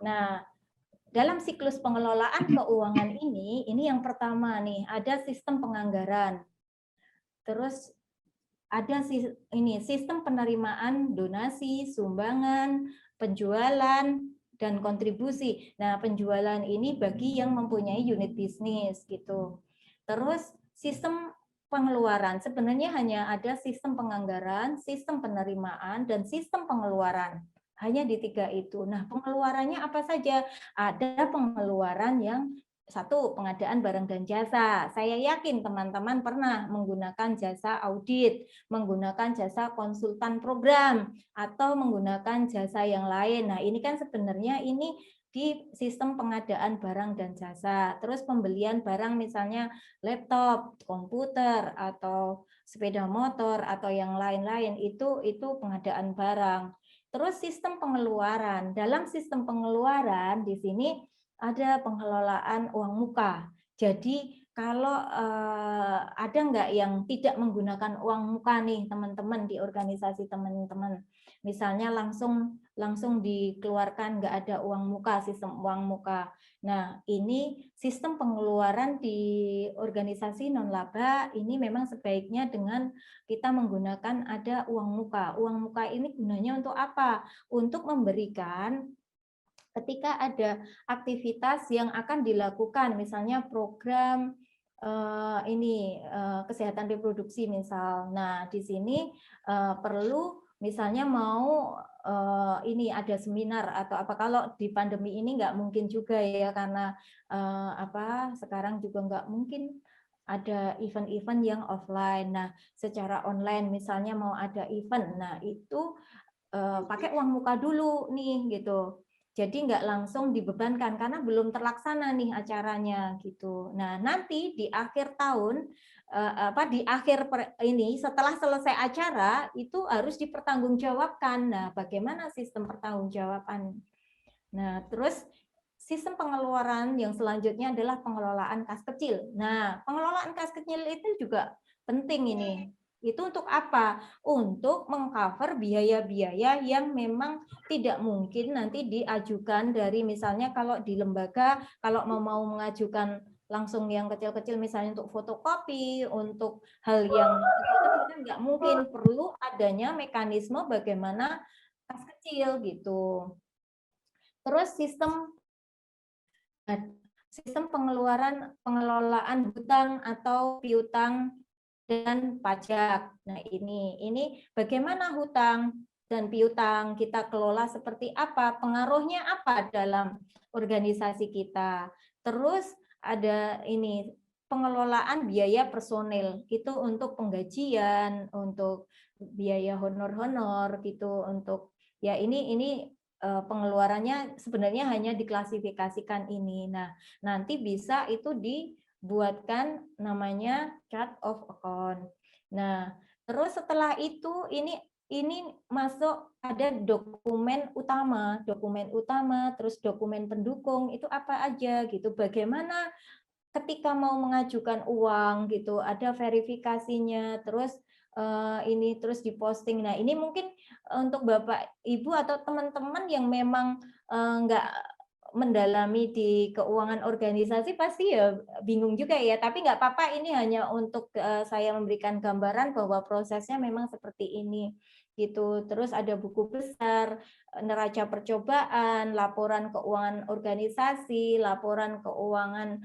Nah, dalam siklus pengelolaan keuangan ini yang pertama nih ada sistem penganggaran. Terus ada sistem penerimaan donasi, sumbangan, penjualan, dan kontribusi. Nah, penjualan ini bagi yang mempunyai unit bisnis gitu. Terus sistem pengeluaran, sebenarnya hanya ada sistem penganggaran, sistem penerimaan, dan sistem pengeluaran. Hanya di 3 itu. Nah, pengeluarannya apa saja? Ada pengeluaran yang satu, pengadaan barang dan jasa. Saya yakin teman-teman pernah menggunakan jasa audit, menggunakan jasa konsultan program, atau menggunakan jasa yang lain. Nah, ini kan sebenarnya ini di sistem pengadaan barang dan jasa. Terus pembelian barang misalnya laptop, komputer, atau sepeda motor, atau yang lain-lain, itu pengadaan barang. Terus sistem pengeluaran. Dalam sistem pengeluaran di sini ada pengelolaan uang muka. Jadi kalau ada nggak yang tidak menggunakan uang muka nih teman-teman di organisasi teman-teman, misalnya langsung dikeluarkan, nggak ada uang muka, sistem uang muka. Nah, ini sistem pengeluaran di organisasi non-laba ini memang sebaiknya dengan kita menggunakan ada uang muka. Uang muka ini gunanya untuk apa? Untuk memberikan ketika ada aktivitas yang akan dilakukan, misalnya program kesehatan reproduksi misal. Nah, di sini perlu misalnya mau ini ada seminar atau apa. Kalau di pandemi ini nggak mungkin juga ya, karena sekarang juga nggak mungkin ada event-event yang offline. Nah, secara online misalnya mau ada event, nah itu pakai uang muka dulu nih gitu. Jadi nggak langsung dibebankan karena belum terlaksana nih acaranya gitu. Nah, nanti di akhir tahun setelah selesai acara itu harus dipertanggungjawabkan. Nah, bagaimana sistem pertanggungjawaban? Nah, terus sistem pengeluaran yang selanjutnya adalah pengelolaan kas kecil. Nah, pengelolaan kas kecil itu juga penting ini. Itu untuk apa? Untuk mengcover biaya-biaya yang memang tidak mungkin nanti diajukan dari, misalnya kalau di lembaga, kalau mau mengajukan langsung yang kecil-kecil misalnya untuk fotokopi, untuk hal yang kecil-kecil nggak mungkin, perlu adanya mekanisme bagaimana kas kecil gitu. Terus sistem pengelolaan hutang atau piutang dan pajak. Nah, ini bagaimana hutang dan piutang kita kelola seperti apa, pengaruhnya apa dalam organisasi kita. Terus ada ini pengelolaan biaya personil, itu untuk penggajian, untuk biaya honor-honor gitu, untuk ya ini pengeluarannya sebenarnya hanya diklasifikasikan ini. Nah, nanti bisa itu dibuatkan namanya chart of account. Nah, terus setelah itu ini masuk ada dokumen utama, terus dokumen pendukung itu apa aja gitu. Bagaimana ketika mau mengajukan uang gitu, ada verifikasinya, terus terus diposting. Nah, ini mungkin untuk Bapak Ibu atau teman-teman yang memang nggak mendalami di keuangan organisasi pasti ya bingung juga ya, tapi nggak apa-apa, ini hanya untuk saya memberikan gambaran bahwa prosesnya memang seperti ini gitu. Terus ada buku besar, neraca percobaan, laporan keuangan organisasi, laporan keuangan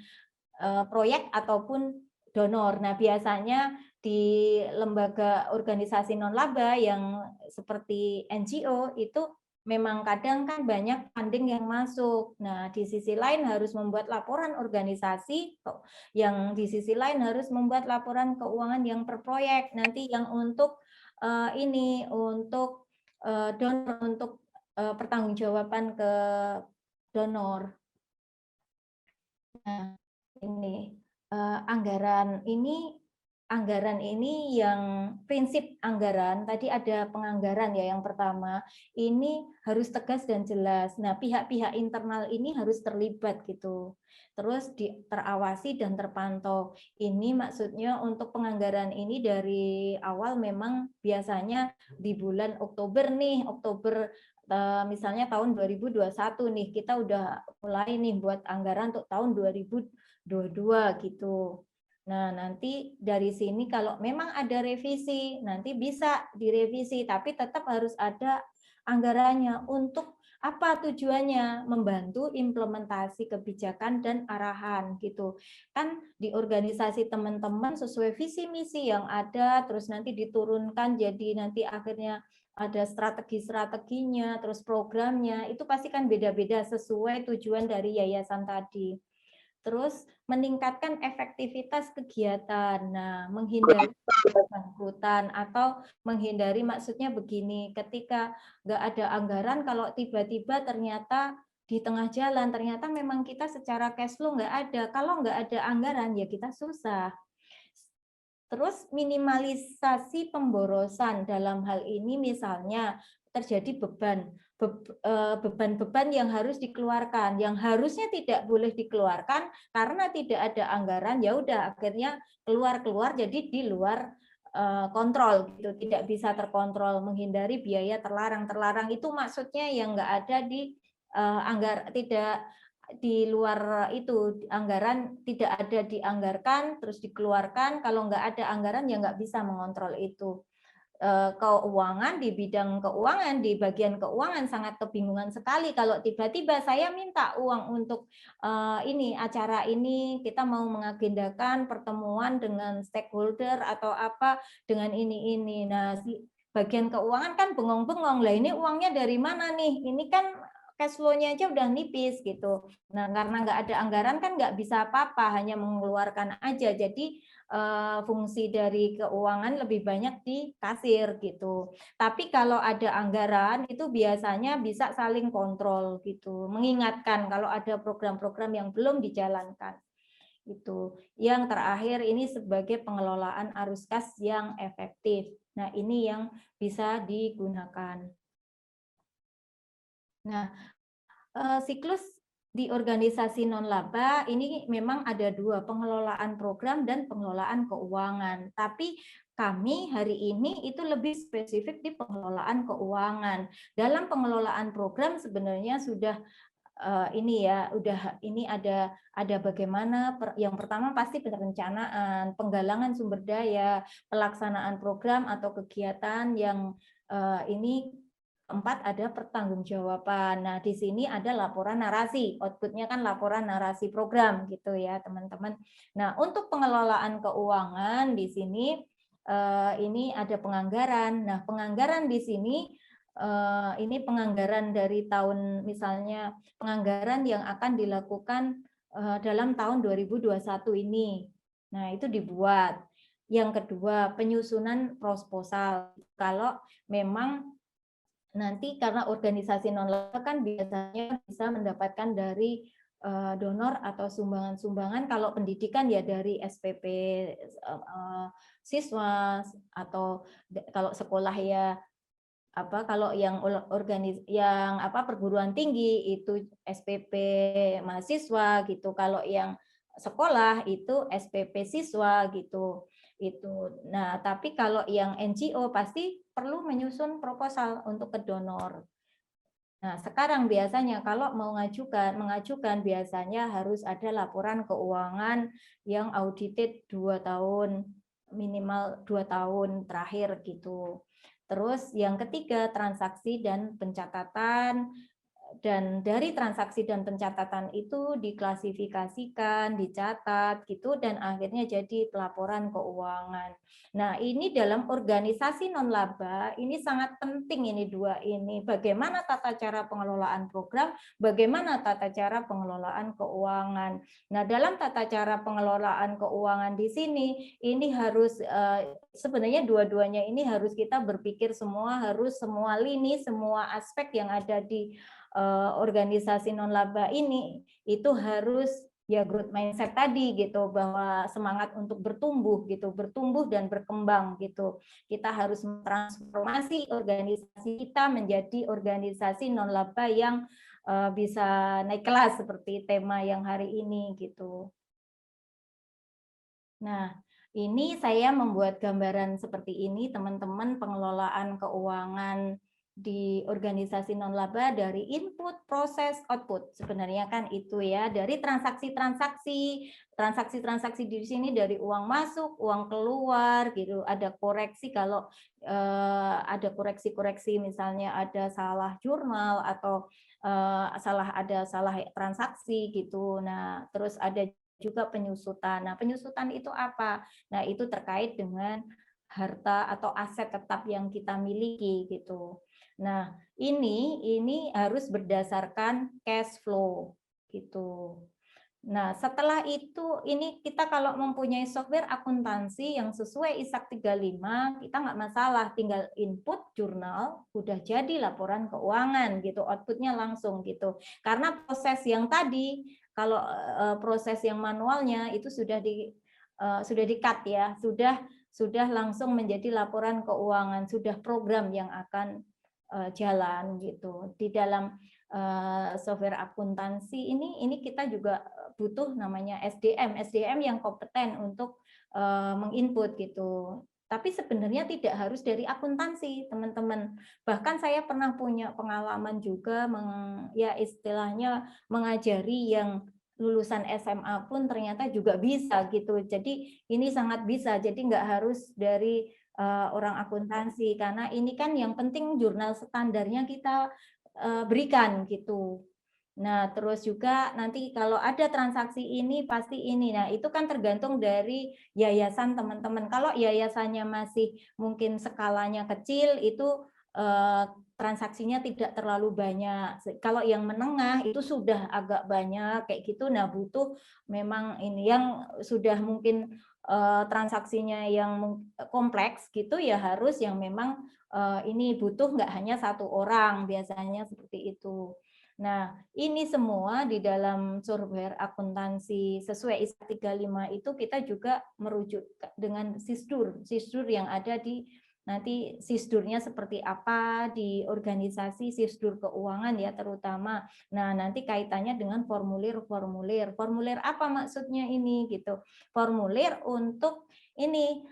proyek ataupun donor. Nah, biasanya di lembaga organisasi non-laba yang seperti NGO itu memang kadang kan banyak funding yang masuk. Nah, di sisi lain harus membuat laporan organisasi, yang di sisi lain harus membuat laporan keuangan yang per proyek. Nanti yang untuk donor, untuk pertanggungjawaban ke donor. Nah, ini anggaran ini yang prinsip anggaran tadi ada penganggaran ya, yang pertama ini harus tegas dan jelas. Nah, pihak-pihak internal ini harus terlibat gitu, terus terawasi dan terpantau. Ini maksudnya untuk penganggaran ini dari awal memang biasanya di bulan Oktober misalnya tahun 2021 nih kita udah mulai nih buat anggaran untuk tahun 2022 gitu. Nah, nanti dari sini kalau memang ada revisi, nanti bisa direvisi, tapi tetap harus ada anggarannya. Untuk apa tujuannya? Membantu implementasi kebijakan dan arahan gitu. Kan di organisasi teman-teman sesuai visi misi yang ada, terus nanti diturunkan jadi nanti akhirnya ada strategi-strateginya, terus programnya, itu pasti kan beda-beda sesuai tujuan dari yayasan tadi. Terus meningkatkan efektivitas kegiatan. Nah, menghindari bangkrutan atau menghindari, maksudnya begini, ketika nggak ada anggaran, kalau tiba-tiba ternyata di tengah jalan ternyata memang kita secara cash flow nggak ada. Kalau nggak ada anggaran ya kita susah. Terus minimalisasi pemborosan dalam hal ini misalnya terjadi beban-beban yang harus dikeluarkan, yang harusnya tidak boleh dikeluarkan karena tidak ada anggaran, ya udah akhirnya keluar jadi di luar kontrol gitu, tidak bisa terkontrol, menghindari biaya terlarang itu maksudnya yang nggak ada di tidak di luar itu, anggaran tidak ada dianggarkan terus dikeluarkan, kalau nggak ada anggaran ya nggak bisa mengontrol itu. Keuangan, di bidang keuangan, di bagian keuangan sangat kebingungan sekali kalau tiba-tiba saya minta uang untuk ini acara ini, kita mau mengagendakan pertemuan dengan stakeholder atau apa dengan ini. Nah, bagian keuangan kan bengong-bengong lah, ini uangnya dari mana nih, ini kan cash flow-nya aja udah nipis gitu. Nah, karena nggak ada anggaran kan nggak bisa apa-apa, hanya mengeluarkan aja. Jadi fungsi dari keuangan lebih banyak di kasir gitu. Tapi kalau ada anggaran itu biasanya bisa saling kontrol gitu, mengingatkan kalau ada program-program yang belum dijalankan. Itu. Yang terakhir ini sebagai pengelolaan arus kas yang efektif. Nah, ini yang bisa digunakan. Nah, siklus di organisasi non-laba ini memang ada dua, pengelolaan program dan pengelolaan keuangan. Tapi kami hari ini itu lebih spesifik di pengelolaan keuangan. Dalam pengelolaan program sebenarnya sudah ini ya, ini ada bagaimana yang pertama pasti perencanaan, penggalangan sumber daya, pelaksanaan program atau kegiatan yang ini. Keempat, ada pertanggungjawaban. Nah, di sini ada laporan narasi. Outputnya kan laporan narasi program gitu ya, teman-teman. Nah, untuk pengelolaan keuangan di sini ini ada penganggaran. Nah, penganggaran di sini ini penganggaran dari tahun, misalnya penganggaran yang akan dilakukan dalam tahun 2021 ini. Nah, itu dibuat. Yang kedua, penyusunan proposal. Kalau memang nanti karena organisasi non-laba kan biasanya bisa mendapatkan dari donor atau sumbangan-sumbangan, kalau pendidikan ya dari SPP siswa, atau kalau sekolah ya kalau yang perguruan tinggi itu SPP mahasiswa gitu, kalau yang sekolah itu SPP siswa gitu. Nah, tapi kalau yang NGO pasti perlu menyusun proposal untuk ke donor. Nah, sekarang biasanya kalau mau mengajukan biasanya harus ada laporan keuangan yang audited 2 tahun, minimal 2 tahun terakhir gitu. Terus yang ketiga, transaksi dan pencatatan. Dan dari transaksi dan pencatatan itu diklasifikasikan, dicatat gitu, dan akhirnya jadi pelaporan keuangan. Nah, ini dalam organisasi non-laba ini sangat penting, ini dua ini. Bagaimana tata cara pengelolaan program, bagaimana tata cara pengelolaan keuangan. Nah, dalam tata cara pengelolaan keuangan di sini ini harus sebenarnya dua-duanya ini harus kita berpikir harus semua lini, semua aspek yang ada di organisasi non-laba ini itu harus ya growth mindset tadi gitu, bahwa semangat untuk bertumbuh dan berkembang gitu. Kita harus transformasi organisasi kita menjadi organisasi non-laba yang bisa naik kelas seperti tema yang hari ini gitu. Nah, ini saya membuat gambaran seperti ini, teman-teman, pengelolaan keuangan di organisasi non-laba dari input, proses, output. Sebenarnya kan itu ya, dari transaksi-transaksi di sini dari uang masuk, uang keluar gitu. Ada koreksi kalau ada koreksi-koreksi, misalnya ada salah jurnal atau salah transaksi gitu. Nah, terus ada juga penyusutan. Nah, penyusutan itu apa? Nah, itu terkait dengan harta atau aset tetap yang kita miliki gitu. Nah, ini harus berdasarkan cash flow gitu. Nah, setelah itu ini kita kalau mempunyai software akuntansi yang sesuai ISAK 35, kita nggak masalah, tinggal input jurnal, udah jadi laporan keuangan gitu, outputnya langsung gitu. Karena proses yang tadi, kalau proses yang manualnya itu sudah di-cut ya, sudah langsung menjadi laporan keuangan, sudah program yang akan jalan gitu. Di dalam software akuntansi ini kita juga butuh namanya SDM yang kompeten untuk menginput gitu. Tapi sebenarnya tidak harus dari akuntansi, teman-teman. Bahkan saya pernah punya pengalaman juga ya istilahnya mengajari yang lulusan SMA pun ternyata juga bisa gitu. Jadi ini sangat bisa. Jadi nggak harus dari orang akuntansi, karena ini kan yang penting jurnal standarnya kita berikan gitu. Nah, terus juga nanti kalau ada transaksi ini pasti ini. Nah, itu kan tergantung dari yayasan teman-teman. Kalau yayasannya masih mungkin skalanya kecil, itu transaksinya tidak terlalu banyak. Kalau yang menengah itu sudah agak banyak kayak gitu. Nah, butuh memang ini yang sudah mungkin transaksinya yang kompleks gitu ya, harus yang memang ini butuh nggak hanya satu orang, biasanya seperti itu. Nah, ini semua di dalam software akuntansi sesuai ISAK 35 itu kita juga merujuk dengan sisdur yang ada di nanti sisdurnya seperti apa di organisasi sisdur keuangan ya terutama. Nah, nanti kaitannya dengan formulir. Formulir apa maksudnya ini gitu. Formulir untuk ini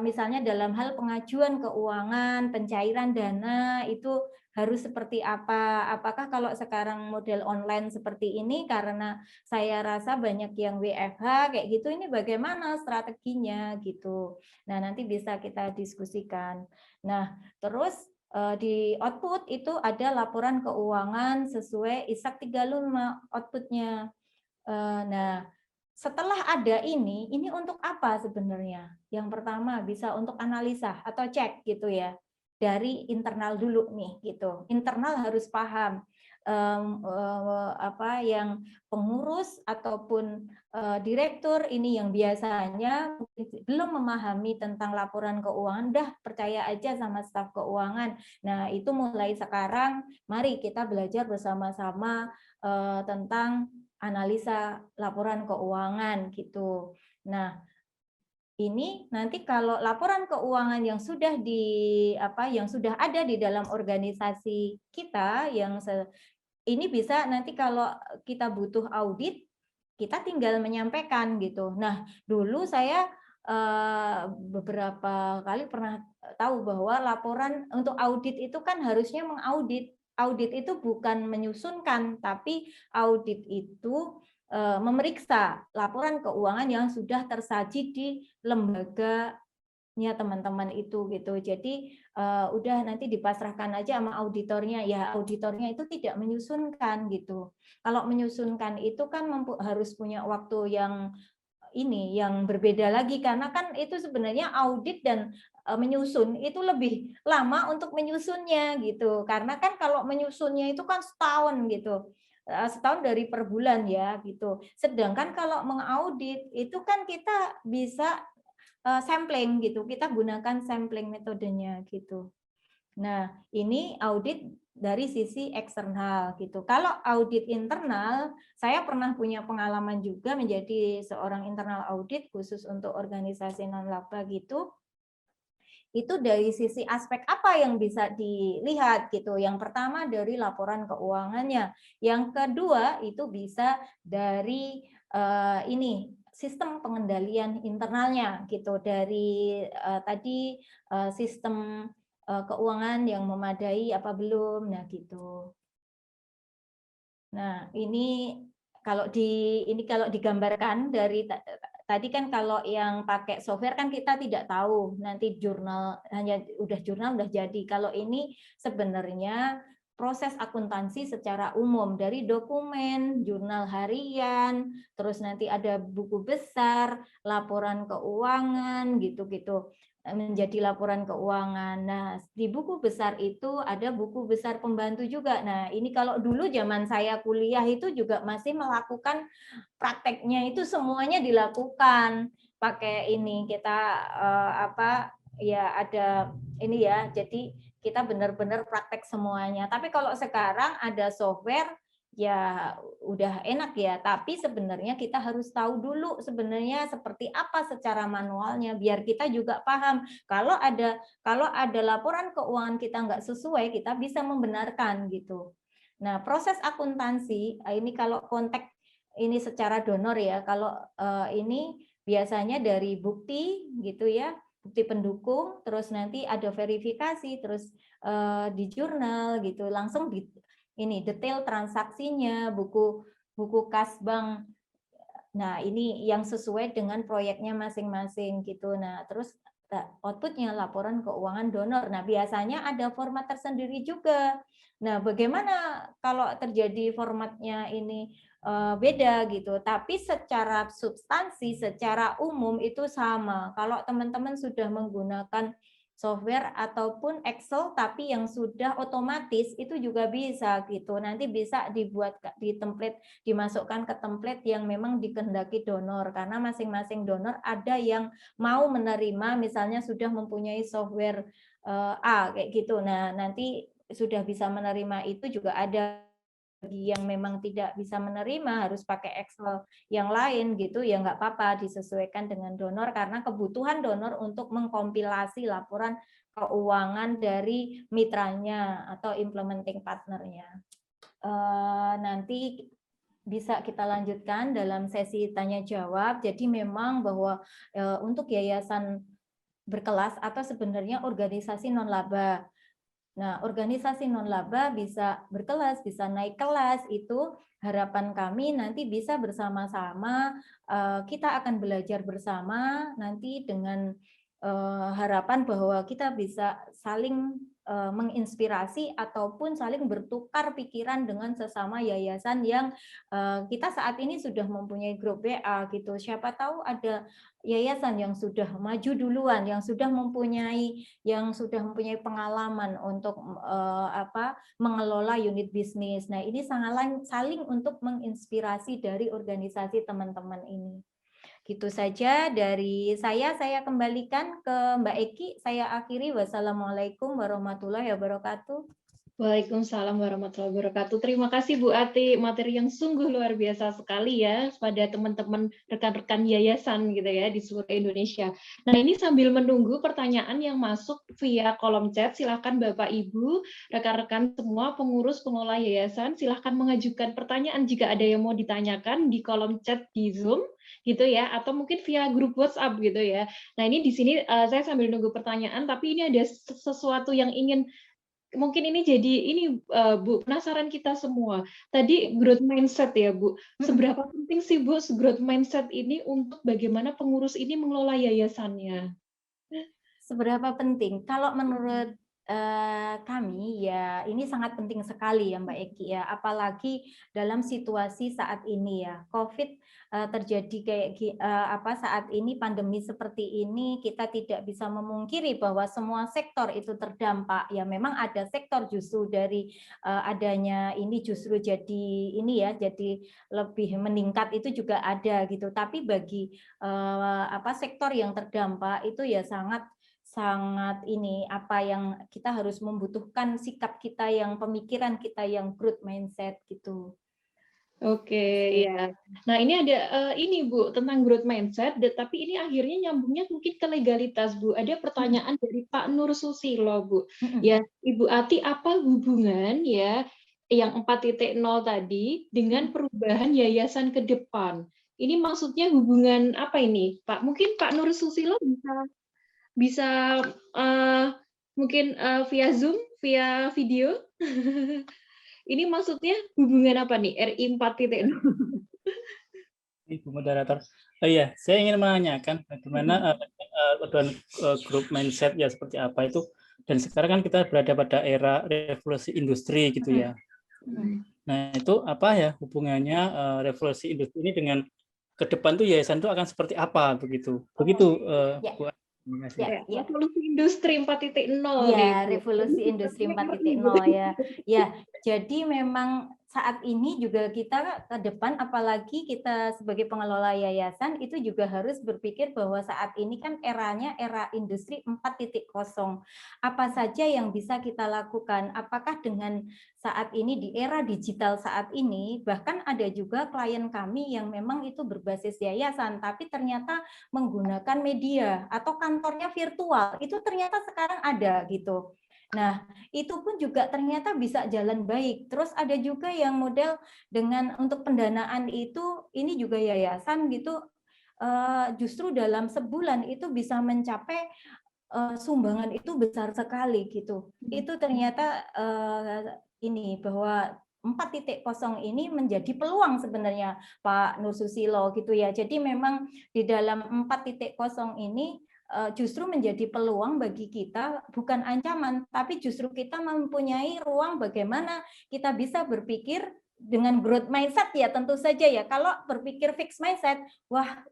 misalnya dalam hal pengajuan keuangan, pencairan dana itu harus seperti apa? Apakah kalau sekarang model online seperti ini, karena saya rasa banyak yang WFH kayak gitu, ini bagaimana strateginya gitu. Nah, nanti bisa kita diskusikan. Nah, terus di output itu ada laporan keuangan sesuai ISAK 35 outputnya. Nah, setelah ada ini untuk apa sebenarnya? Yang pertama bisa untuk analisa atau cek gitu ya. Dari internal dulu nih gitu. Internal harus paham apa yang pengurus ataupun direktur ini yang biasanya belum memahami tentang laporan keuangan, dah percaya aja sama staf keuangan. Nah, itu mulai sekarang mari kita belajar bersama-sama tentang analisa laporan keuangan gitu. Nah, ini nanti kalau laporan keuangan yang sudah yang sudah ada di dalam organisasi kita ini bisa nanti kalau kita butuh audit, kita tinggal menyampaikan gitu. Nah, dulu saya beberapa kali pernah tahu bahwa laporan untuk audit itu kan harusnya mengaudit. Audit itu bukan menyusunkan, tapi audit itu memeriksa laporan keuangan yang sudah tersaji di lembaganya teman-teman itu gitu. Jadi udah nanti dipasrahkan aja sama auditornya. Ya auditornya itu tidak menyusunkan gitu. Kalau menyusunkan itu kan harus punya waktu yang berbeda lagi, karena kan itu sebenarnya audit dan menyusun itu lebih lama untuk menyusunnya gitu, karena kan kalau menyusunnya itu kan setahun gitu, setahun dari per bulan ya gitu. Sedangkan kalau mengaudit itu kan kita bisa sampling gitu, kita gunakan sampling metodenya gitu. Nah, ini audit dari sisi eksternal gitu. Kalau audit internal, saya pernah punya pengalaman juga menjadi seorang internal audit khusus untuk organisasi non-laba gitu. Itu dari sisi aspek apa yang bisa dilihat gitu. Yang pertama dari laporan keuangannya. Yang kedua itu bisa dari ini sistem pengendalian internalnya gitu. Dari tadi sistem keuangan yang memadai apa belum, nah gitu. Nah ini kalau digambarkan dari tadi kan kalau yang pakai software kan kita tidak tahu nanti jurnal udah jadi. Kalau ini sebenarnya proses akuntansi secara umum dari dokumen, jurnal harian, terus nanti ada buku besar, laporan keuangan gitu-gitu. menjadi laporan keuangan. Nah, di buku besar itu ada buku besar pembantu juga. Nah, ini kalau dulu zaman saya kuliah itu juga masih melakukan prakteknya, itu semuanya dilakukan pakai ini. Kita ya ada ini ya. Jadi kita benar-benar praktek semuanya. Tapi kalau sekarang ada software ya udah enak ya, tapi sebenarnya kita harus tahu dulu sebenarnya seperti apa secara manualnya biar kita juga paham. Kalau ada laporan keuangan kita nggak sesuai, kita bisa membenarkan gitu. Nah, proses akuntansi ini kalau konteks ini secara donor ya, kalau ini biasanya dari bukti gitu ya, bukti pendukung, terus nanti ada verifikasi, terus di jurnal gitu, langsung ini detail transaksinya, buku kas bank. Nah, ini yang sesuai dengan proyeknya masing-masing gitu. Nah, terus outputnya laporan keuangan donor. Nah, biasanya ada format tersendiri juga. Nah, bagaimana kalau terjadi formatnya ini beda gitu, tapi secara substansi, secara umum itu sama. Kalau teman-teman sudah menggunakan software ataupun Excel tapi yang sudah otomatis itu juga bisa gitu. Nanti bisa dibuat di template, dimasukkan ke template yang memang dikehendaki donor karena masing-masing donor ada yang mau menerima misalnya sudah mempunyai software A kayak gitu. Nah, nanti sudah bisa menerima itu juga ada. Bagi yang memang tidak bisa menerima harus pakai Excel yang lain gitu ya nggak apa-apa, disesuaikan dengan donor karena kebutuhan donor untuk mengkompilasi laporan keuangan dari mitranya atau implementing partnernya. Nanti bisa kita lanjutkan dalam sesi tanya jawab. Jadi memang bahwa untuk yayasan berkelas atau sebenarnya organisasi non laba. Nah, organisasi non-laba bisa berkelas, bisa naik kelas, itu harapan kami nanti bisa bersama-sama, kita akan belajar bersama nanti dengan harapan bahwa kita bisa saling menginspirasi ataupun saling bertukar pikiran dengan sesama yayasan yang kita saat ini sudah mempunyai grup WA gitu. Siapa tahu ada yayasan yang sudah maju duluan, yang sudah mempunyai pengalaman untuk mengelola unit bisnis. Nah, ini sangat saling untuk menginspirasi dari organisasi teman-teman ini. Gitu saja dari saya kembalikan ke Mbak Eki. Saya akhiri. Wassalamualaikum warahmatullahi wabarakatuh. Waalaikumsalam warahmatullahi wabarakatuh. Terima kasih Bu Ati, materi yang sungguh luar biasa sekali ya pada teman-teman rekan-rekan yayasan gitu ya di seluruh Indonesia. Nah, ini sambil menunggu pertanyaan yang masuk via kolom chat, silakan Bapak Ibu, rekan-rekan semua pengurus pengelola yayasan silakan mengajukan pertanyaan jika ada yang mau ditanyakan di kolom chat di Zoom gitu ya, atau mungkin via grup WhatsApp gitu ya. Nah, ini di sini saya sambil nunggu pertanyaan, tapi ini ada sesuatu yang ingin mungkin ini jadi ini Bu, penasaran kita semua. Tadi growth mindset ya Bu. Seberapa penting sih Bu growth mindset ini untuk bagaimana pengurus ini mengelola yayasannya? Seberapa penting? Kalau menurut kami ya ini sangat penting sekali ya Mbak Eki ya, apalagi dalam situasi saat ini ya COVID terjadi kayak saat ini pandemi seperti ini, kita tidak bisa memungkiri bahwa semua sektor itu terdampak ya. Memang ada sektor justru dari adanya ini justru jadi ini ya, jadi lebih meningkat itu juga ada gitu. Tapi bagi sektor yang terdampak itu ya sangat ini apa yang kita harus membutuhkan sikap kita yang pemikiran kita yang growth mindset gitu. Oke, ya. Nah, ini ada ini Bu tentang growth mindset, tapi ini akhirnya nyambungnya mungkin ke legalitas Bu. Ada pertanyaan dari Pak Nur Susilo Bu. Ya, Ibu Ati, apa hubungan ya yang 4.0 tadi dengan perubahan yayasan ke depan? Ini maksudnya hubungan apa ini, Pak? Mungkin Pak Nur Susilo bisa mungkin via Zoom, via video. Ini maksudnya hubungan apa nih RI 4.0? Ibu moderator. Oh iya, saya ingin menanyakan bagaimana grup mindset ya seperti apa itu, dan sekarang kan kita berada pada era revolusi industri gitu ya. Nah, itu apa ya hubungannya revolusi industri ini dengan ke depan tuh yayasan itu akan seperti apa begitu. Begitu Bu. Terima kasih. Ya, ya. Revolusi industri 4.0 nih, Ya, Bu. revolusi industri 4.0 ya. Ya, jadi memang saat ini juga kita ke depan, apalagi kita sebagai pengelola yayasan itu juga harus berpikir bahwa saat ini kan eranya era industri 4.0. Apa saja yang bisa kita lakukan? Apakah dengan saat ini di era digital saat ini, bahkan ada juga klien kami yang memang itu berbasis yayasan, tapi ternyata menggunakan media atau kantornya virtual, itu ternyata sekarang ada gitu. Nah, itu pun juga ternyata bisa jalan baik. Terus ada juga yang model dengan untuk pendanaan itu, ini juga yayasan gitu, justru dalam sebulan itu bisa mencapai sumbangan itu besar sekali gitu. Itu ternyata ini bahwa 4.0 ini menjadi peluang sebenarnya Pak Nur Susilo gitu ya. Jadi memang di dalam 4.0 ini justru menjadi peluang bagi kita, bukan ancaman, tapi justru kita mempunyai ruang bagaimana kita bisa berpikir dengan growth mindset ya tentu saja ya. Kalau berpikir fixed mindset, wah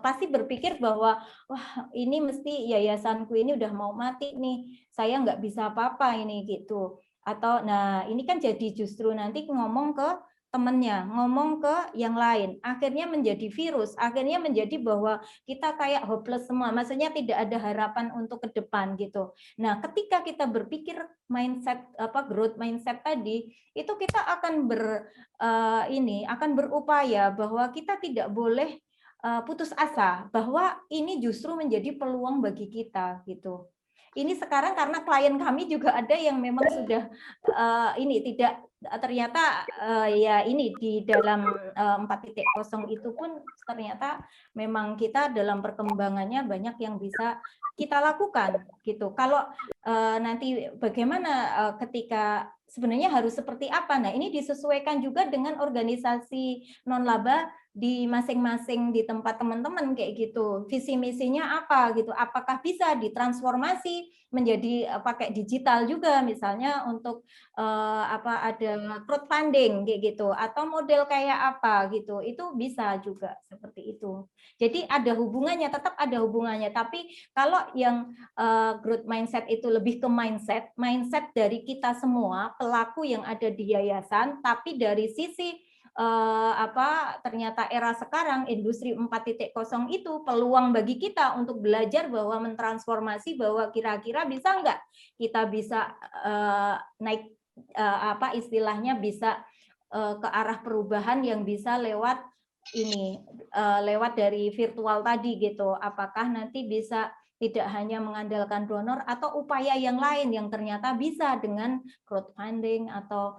pasti berpikir bahwa wah ini mesti yayasanku ini udah mau mati nih, saya nggak bisa apa-apa ini gitu. Atau nah ini kan jadi justru nanti ngomong ke temennya, ngomong ke yang lain, akhirnya menjadi virus, akhirnya menjadi bahwa kita kayak hopeless semua, maksudnya tidak ada harapan untuk ke depan gitu. Nah, ketika kita berpikir mindset growth mindset tadi, itu kita akan akan berupaya bahwa kita tidak boleh putus asa bahwa ini justru menjadi peluang bagi kita gitu. Ini sekarang karena klien kami juga ada yang memang sudah ini tidak ternyata ya ini di dalam 4.0 itu pun ternyata memang kita dalam perkembangannya banyak yang bisa kita lakukan gitu. Kalau nanti bagaimana ketika sebenarnya harus seperti apa? Nah, ini disesuaikan juga dengan organisasi non-laba di masing-masing di tempat teman-teman kayak gitu. Visi misinya apa gitu? Apakah bisa ditransformasi menjadi pakai digital juga misalnya untuk ada crowdfunding kayak gitu atau model kayak apa gitu. Itu bisa juga seperti itu. Jadi ada hubungannya, tetap ada hubungannya. Tapi kalau yang growth mindset itu lebih ke mindset dari kita semua pelaku yang ada di yayasan, tapi dari sisi ternyata era sekarang industri 4.0 itu peluang bagi kita untuk belajar bahwa mentransformasi bahwa kira-kira bisa nggak kita bisa naik istilahnya bisa ke arah perubahan yang bisa lewat ini lewat dari virtual tadi gitu. Apakah nanti bisa tidak hanya mengandalkan donor atau upaya yang lain yang ternyata bisa dengan crowdfunding atau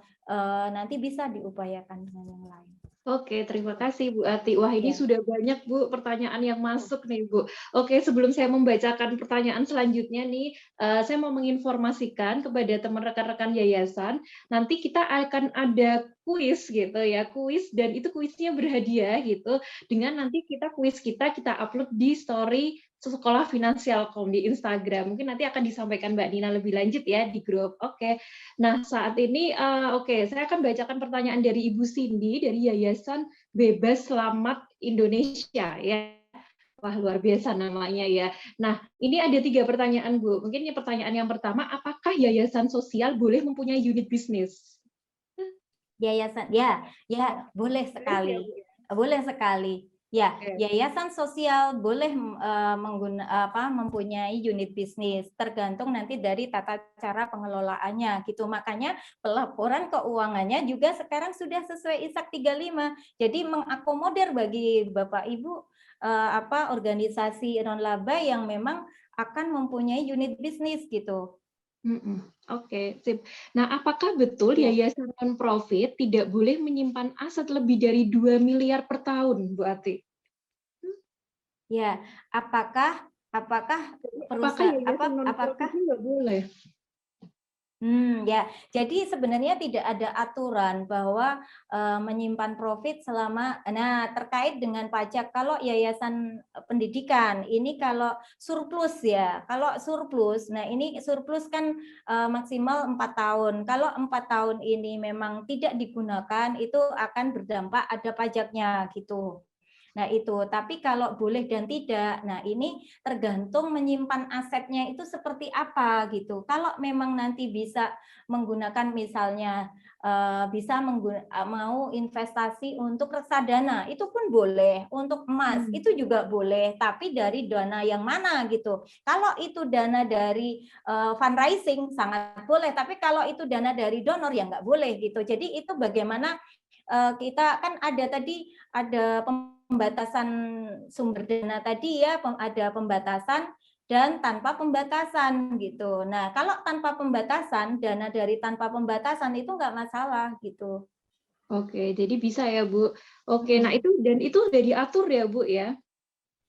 nanti bisa diupayakan dengan yang lain. Oke, terima kasih Bu Ati. Wah, ini Ya. sudah banyak Bu pertanyaan yang masuk nih Bu. Oke, sebelum saya membacakan pertanyaan selanjutnya nih, saya mau menginformasikan kepada teman rekan-rekan yayasan, nanti kita akan ada kuis gitu ya, kuis dan itu kuisnya berhadiah gitu. Dengan nanti kuis kita upload di story Sekolah Finansialcom di Instagram. Mungkin nanti akan disampaikan Mbak Nina lebih lanjut ya di grup. Oke. Nah, saat ini saya akan bacakan pertanyaan dari Ibu Cindy dari Yayasan Bebas Selamat Indonesia ya. Wah, luar biasa namanya ya. Nah, ini ada 3 pertanyaan, Bu. Mungkin pertanyaan yang pertama, apakah yayasan sosial boleh mempunyai unit bisnis? Yayasan, ya boleh sekali, boleh sekali. Ya, yayasan sosial boleh mempunyai unit bisnis, tergantung nanti dari tata cara pengelolaannya gitu. Makanya pelaporan keuangannya juga sekarang sudah sesuai ISAK 35. Jadi mengakomodir bagi Bapak Ibu organisasi non-laba yang memang akan mempunyai unit bisnis gitu. Oke, sip. Nah, apakah betul yayasan non-profit tidak boleh menyimpan aset lebih dari 2 miliar per tahun, Bu Ati? Ya, apakah perusahaan apakah nggak boleh? Ya, jadi sebenarnya tidak ada aturan bahwa menyimpan profit selama, terkait dengan pajak kalau yayasan pendidikan ini kalau surplus ya, kalau surplus, nah ini surplus kan maksimal 4 tahun. Kalau 4 tahun ini memang tidak digunakan itu akan berdampak ada pajaknya gitu. Nah itu, tapi kalau boleh dan tidak, nah ini tergantung menyimpan asetnya itu seperti apa gitu. Kalau memang nanti bisa menggunakan misalnya bisa mau investasi untuk reksadana, itu pun boleh. Untuk emas itu juga boleh, tapi dari dana yang mana gitu. Kalau itu dana dari fundraising sangat boleh, tapi kalau itu dana dari donor ya nggak boleh gitu. Jadi itu bagaimana kita kan ada pembatasan sumber dana tadi ya, ada pembatasan dan tanpa pembatasan gitu. Nah, kalau tanpa pembatasan, dana dari tanpa pembatasan itu nggak masalah gitu. Oke, jadi bisa ya Bu. Oke, nah itu sudah diatur ya Bu ya?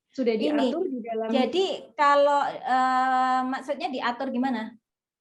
Sudah diatur di dalam. Jadi kalau maksudnya diatur gimana?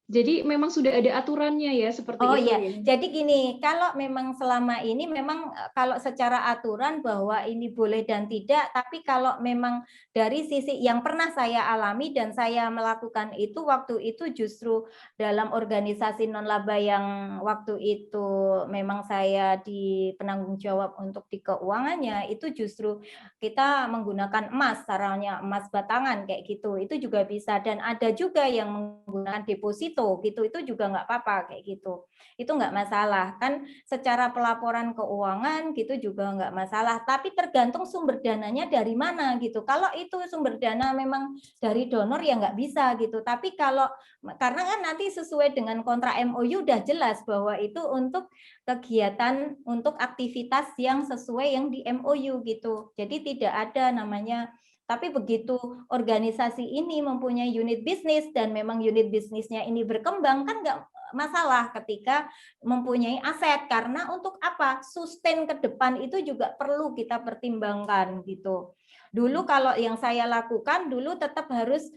Jadi memang sudah ada aturannya ya seperti itu. Oh iya, jadi gini, kalau memang selama ini memang kalau secara aturan bahwa ini boleh dan tidak, tapi kalau memang dari sisi yang pernah saya alami dan saya melakukan itu waktu itu justru dalam organisasi non-laba yang waktu itu memang saya di penanggung jawab untuk di keuangannya, itu justru kita menggunakan emas, caranya emas batangan kayak gitu, itu juga bisa. Dan ada juga yang menggunakan deposito gitu, itu juga nggak apa-apa kayak gitu. Itu nggak masalah kan, secara pelaporan keuangan gitu juga nggak masalah, tapi tergantung sumber dananya dari mana gitu. Kalau itu sumber dana memang dari donor ya nggak bisa gitu, tapi kalau karena kan nanti sesuai dengan kontrak MOU udah jelas bahwa itu untuk kegiatan, untuk aktivitas yang sesuai yang di MOU gitu. Jadi tidak ada namanya. Tapi begitu organisasi ini mempunyai unit bisnis dan memang unit bisnisnya ini berkembang, kan nggak masalah ketika mempunyai aset, karena untuk apa? Sustain ke depan itu juga perlu kita pertimbangkan gitu. Dulu kalau yang saya lakukan dulu tetap harus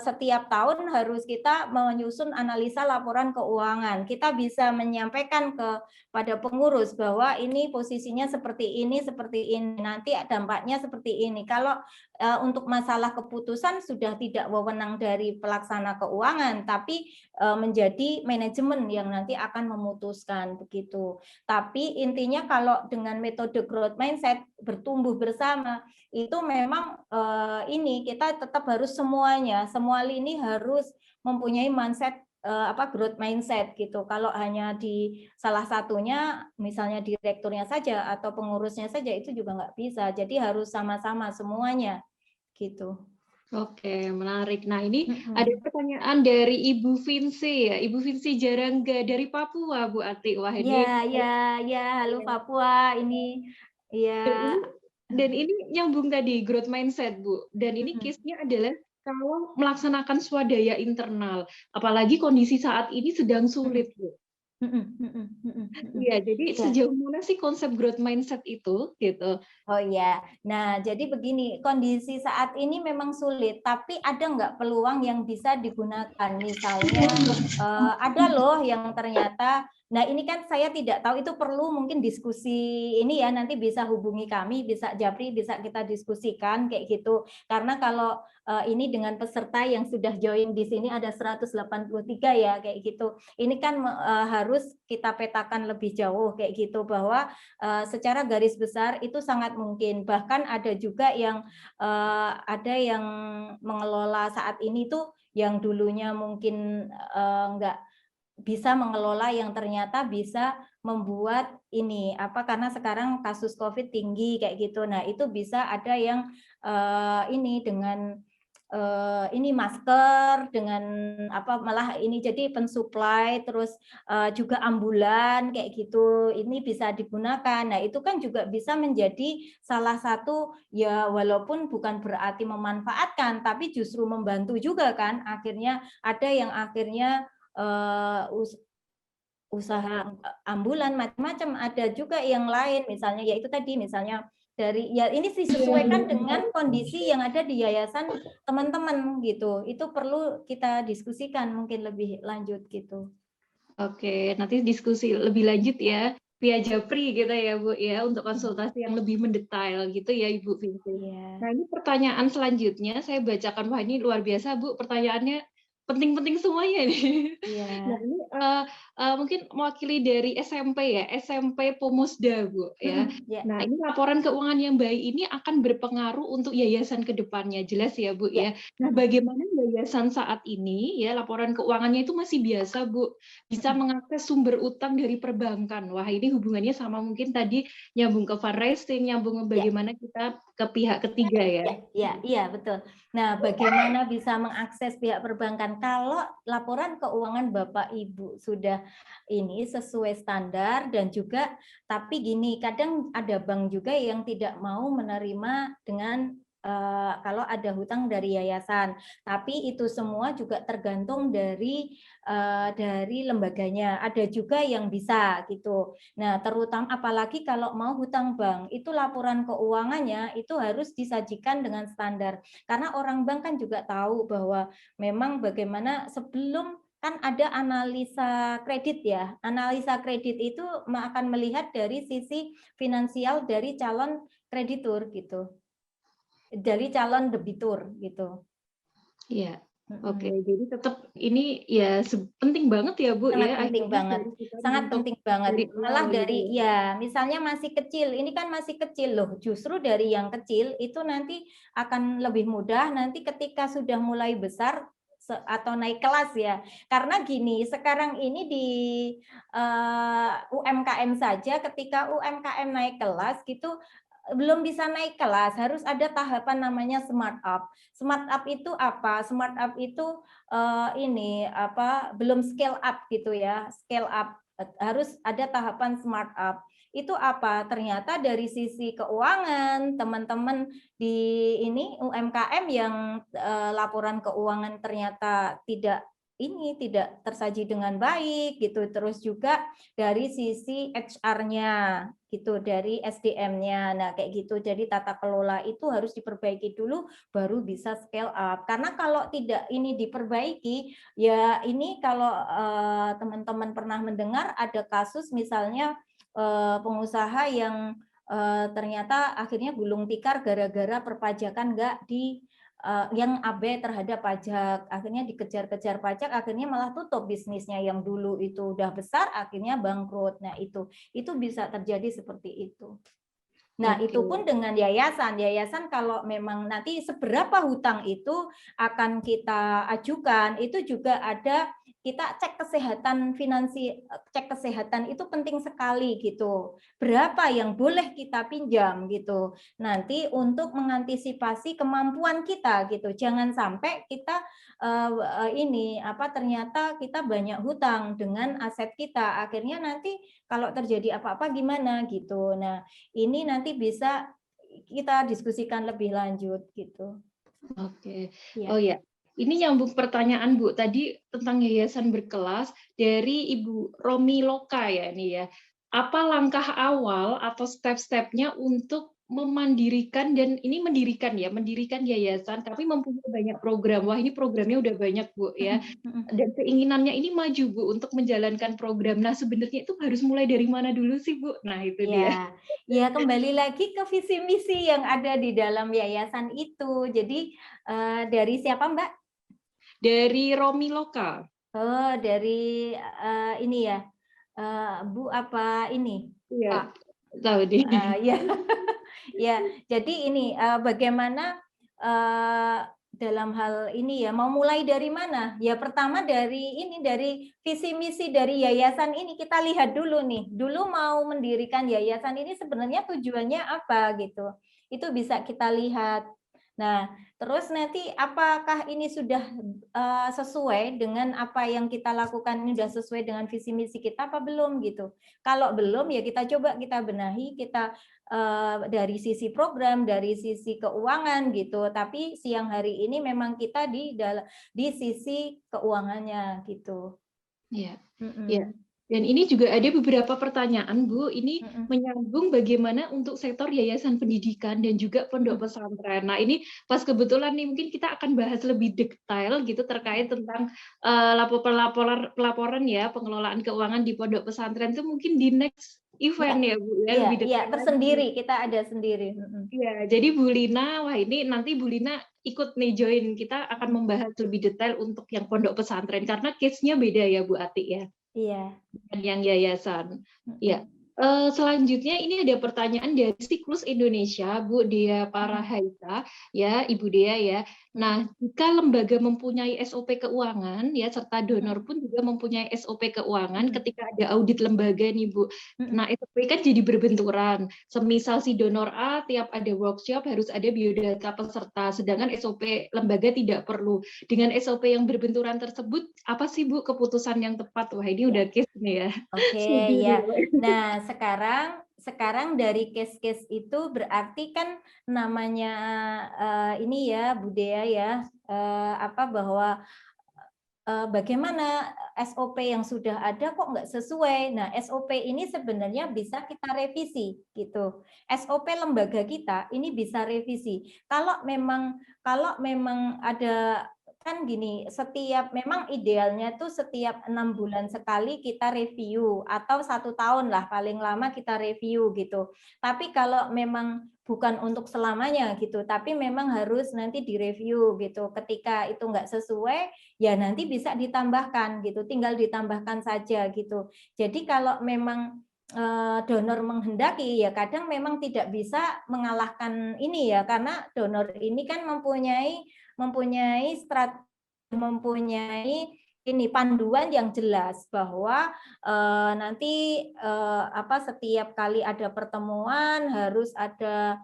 setiap tahun harus kita menyusun analisa laporan keuangan. Kita bisa menyampaikan kepada pengurus bahwa ini posisinya seperti ini, nanti dampaknya seperti ini. Kalau untuk masalah keputusan sudah tidak wewenang dari pelaksana keuangan, tapi menjadi manajemen yang nanti akan memutuskan begitu. Tapi intinya kalau dengan metode growth mindset bertumbuh bersama itu memang ini kita tetap harus semuanya, semua lini harus mempunyai mindset growth mindset gitu. Kalau hanya di salah satunya, misalnya direkturnya saja atau pengurusnya saja itu juga nggak bisa. Jadi harus sama-sama semuanya gitu. Oke, menarik. Nah, ini ada pertanyaan dari Ibu Vinci ya, Ibu Vinci Jarangga dari Papua, Bu Ati. Wah, ini halo Papua ini ya. Dan ini nyambung tadi growth mindset, Bu. Dan ini case-nya adalah kalau melaksanakan swadaya internal, apalagi kondisi saat ini sedang sulit, Bu. Iya, jadi sejauh mana sih konsep growth mindset itu gitu? Oh ya, nah jadi begini, kondisi saat ini memang sulit, tapi ada nggak peluang yang bisa digunakan? Misalnya ada loh yang ternyata, nah ini kan saya tidak tahu, itu perlu mungkin diskusi ini ya, nanti bisa hubungi kami, bisa Japri, bisa kita diskusikan kayak gitu. Karena kalau ini dengan peserta yang sudah join di sini ada 183 ya kayak gitu. Ini kan harus kita petakan lebih jauh kayak gitu, bahwa secara garis besar itu sangat mungkin. Bahkan ada juga yang mengelola saat ini tuh yang dulunya mungkin nggak bisa mengelola, yang ternyata bisa membuat ini karena sekarang kasus COVID tinggi kayak gitu. Nah itu bisa ada yang ini dengan ini masker dengan malah ini jadi pensuplai, terus juga ambulan kayak gitu, ini bisa digunakan. Nah itu kan juga bisa menjadi salah satu ya, walaupun bukan berarti memanfaatkan, tapi justru membantu juga kan. Akhirnya ada yang akhirnya usaha ambulan macam-macam, ada juga yang lain misalnya ya itu tadi, misalnya dari ya ini disesuaikan dengan kondisi yang ada di yayasan teman-teman gitu. Itu perlu kita diskusikan mungkin lebih lanjut gitu. Oke, nanti diskusi lebih lanjut ya via Japri gitu ya Bu ya, untuk konsultasi yang lebih mendetail gitu ya Ibu Vinci. Nah ini pertanyaan selanjutnya saya bacakan, wah ini luar biasa Bu pertanyaannya, penting-penting semuanya nih. Iya. Nah, ini mungkin mewakili dari SMP ya, SMP Pemusda, Bu ya. Ya. Nah, ini laporan keuangan yang baik ini akan berpengaruh untuk yayasan ke depannya, jelas ya, Bu ya. Nah, bagaimana yayasan saat ini ya laporan keuangannya itu masih biasa, Bu, bisa mengakses sumber utang dari perbankan. Wah, ini hubungannya sama mungkin tadi nyambung ke fundraising, nyambung ke bagaimana kita ke pihak ketiga ya. Iya, betul. Nah, bagaimana bisa mengakses pihak perbankan kalau laporan keuangan Bapak Ibu sudah ini sesuai standar dan juga tapi gini, kadang ada bank juga yang tidak mau menerima dengan kalau ada hutang dari yayasan, tapi itu semua juga tergantung dari lembaganya. Ada juga yang bisa gitu. Nah, terutama apalagi kalau mau hutang bank, itu laporan keuangannya itu harus disajikan dengan standar. Karena orang bank kan juga tahu bahwa memang bagaimana sebelum kan ada analisa kredit ya. Analisa kredit itu akan melihat dari sisi finansial dari calon kreditur gitu. Dari calon debitur gitu. Iya. Oke, jadi tetap ini ya penting banget ya, Bu sangat ya. Penting banget. Sangat penting banget. Malah dari ya, misalnya masih kecil, ini kan masih kecil loh. Justru dari yang kecil itu nanti akan lebih mudah nanti ketika sudah mulai besar atau naik kelas ya. Karena gini, sekarang ini di UMKM saja ketika UMKM naik kelas gitu belum bisa naik kelas, harus ada tahapan namanya smart up. Smart up itu apa? Smart up itu ini apa? Belum scale up gitu ya. Scale up harus ada tahapan smart up. Itu apa? Ternyata dari sisi keuangan, teman-teman di ini UMKM yang laporan keuangan ternyata tidak tersaji dengan baik gitu, terus juga dari sisi HR-nya gitu, dari SDM-nya. Nah, kayak gitu. Jadi tata kelola itu harus diperbaiki dulu baru bisa scale up. Karena kalau tidak ini diperbaiki, ya ini kalau teman-teman pernah mendengar ada kasus misalnya pengusaha yang ternyata akhirnya gulung tikar gara-gara perpajakan nggak yang abai terhadap pajak, akhirnya dikejar-kejar pajak, akhirnya malah tutup bisnisnya yang dulu itu udah besar, akhirnya bangkrut. Nah itu bisa terjadi seperti itu. Nah, itu pun dengan yayasan. Yayasan kalau memang nanti seberapa hutang itu akan kita ajukan, itu juga ada kita cek kesehatan cek kesehatan itu penting sekali gitu. Berapa yang boleh kita pinjam gitu. Nanti untuk mengantisipasi kemampuan kita gitu. Jangan sampai kita ternyata kita banyak hutang dengan aset kita. Akhirnya nanti kalau terjadi apa-apa gimana gitu. Nah, ini nanti bisa kita diskusikan lebih lanjut gitu. Oke. Ya. Oh ya, ini nyambung pertanyaan Bu tadi tentang yayasan berkelas dari Ibu Romi Loka ya ini ya. Apa langkah awal atau step-stepnya untuk mendirikan yayasan tapi mempunyai banyak program. Wah, ini programnya udah banyak Bu ya. Dan keinginannya ini maju Bu untuk menjalankan program. Nah, sebenarnya itu harus mulai dari mana dulu sih Bu? Nah, itu dia. Ya, kembali lagi ke visi misi yang ada di dalam yayasan itu. Jadi dari siapa Mbak? Dari Romi Loka. Oh, dari ini ya. Bu apa ini? Iya. Tahu deh. Ya. Ya, jadi ini bagaimana dalam hal ini ya mau mulai dari mana? Ya pertama dari visi misi dari yayasan ini kita lihat dulu nih. Dulu mau mendirikan yayasan ini sebenarnya tujuannya apa gitu. Itu bisa kita lihat. Nah, terus nanti apakah ini sudah sesuai dengan apa yang kita lakukan, ini sudah sesuai dengan visi misi kita apa belum gitu. Kalau belum ya kita coba kita benahi, kita dari sisi program, dari sisi keuangan gitu. Tapi siang hari ini memang kita di sisi keuangannya gitu. Iya. Iya. Dan ini juga ada beberapa pertanyaan, Bu. Ini menyambung bagaimana untuk sektor yayasan pendidikan dan juga pondok pesantren. Nah, ini pas kebetulan nih mungkin kita akan bahas lebih detail gitu terkait tentang pelaporan ya pengelolaan keuangan di pondok pesantren itu mungkin di next event ya Bu ya, Iya, lebih dekat iya, lagi. tersendiri, kita ada sendiri. Iya, jadi Bu Lina, wah ini nanti Bu Lina ikut nih join, kita akan membahas lebih detail untuk yang pondok pesantren karena case-nya beda ya Bu Ati ya, Iya. dengan yang yayasan. Ya. Selanjutnya ini ada pertanyaan dari Siklus Indonesia, Bu Dea Parahaita, ya Ibu Dea ya. Nah, jika lembaga mempunyai SOP keuangan, ya serta donor pun juga mempunyai SOP keuangan, ketika ada audit lembaga nih Bu. Nah, SOP kan jadi berbenturan. Semisal si donor A tiap ada workshop harus ada biodata peserta, sedangkan SOP lembaga tidak perlu. Dengan SOP yang berbenturan tersebut, apa sih Bu keputusan yang tepat? Wah, ini udah case nih ya. Oke, ya. Nah, sekarang dari case-case itu berarti kan namanya ini ya Bu Dea ya, bahwa bagaimana SOP yang sudah ada kok nggak sesuai. Nah, SOP ini sebenarnya bisa kita revisi gitu. SOP lembaga kita ini bisa revisi. Kalau memang ada, kan gini, memang idealnya tuh setiap 6 bulan sekali kita review, atau 1 tahun lah paling lama kita review gitu. Tapi kalau memang bukan untuk selamanya gitu, tapi memang harus nanti direview gitu. Ketika itu nggak sesuai, ya nanti bisa ditambahkan gitu, tinggal ditambahkan saja gitu. Jadi kalau memang donor menghendaki, ya kadang memang tidak bisa mengalahkan ini ya, karena donor ini kan mempunyai ini panduan yang jelas bahwa nanti setiap kali ada pertemuan harus ada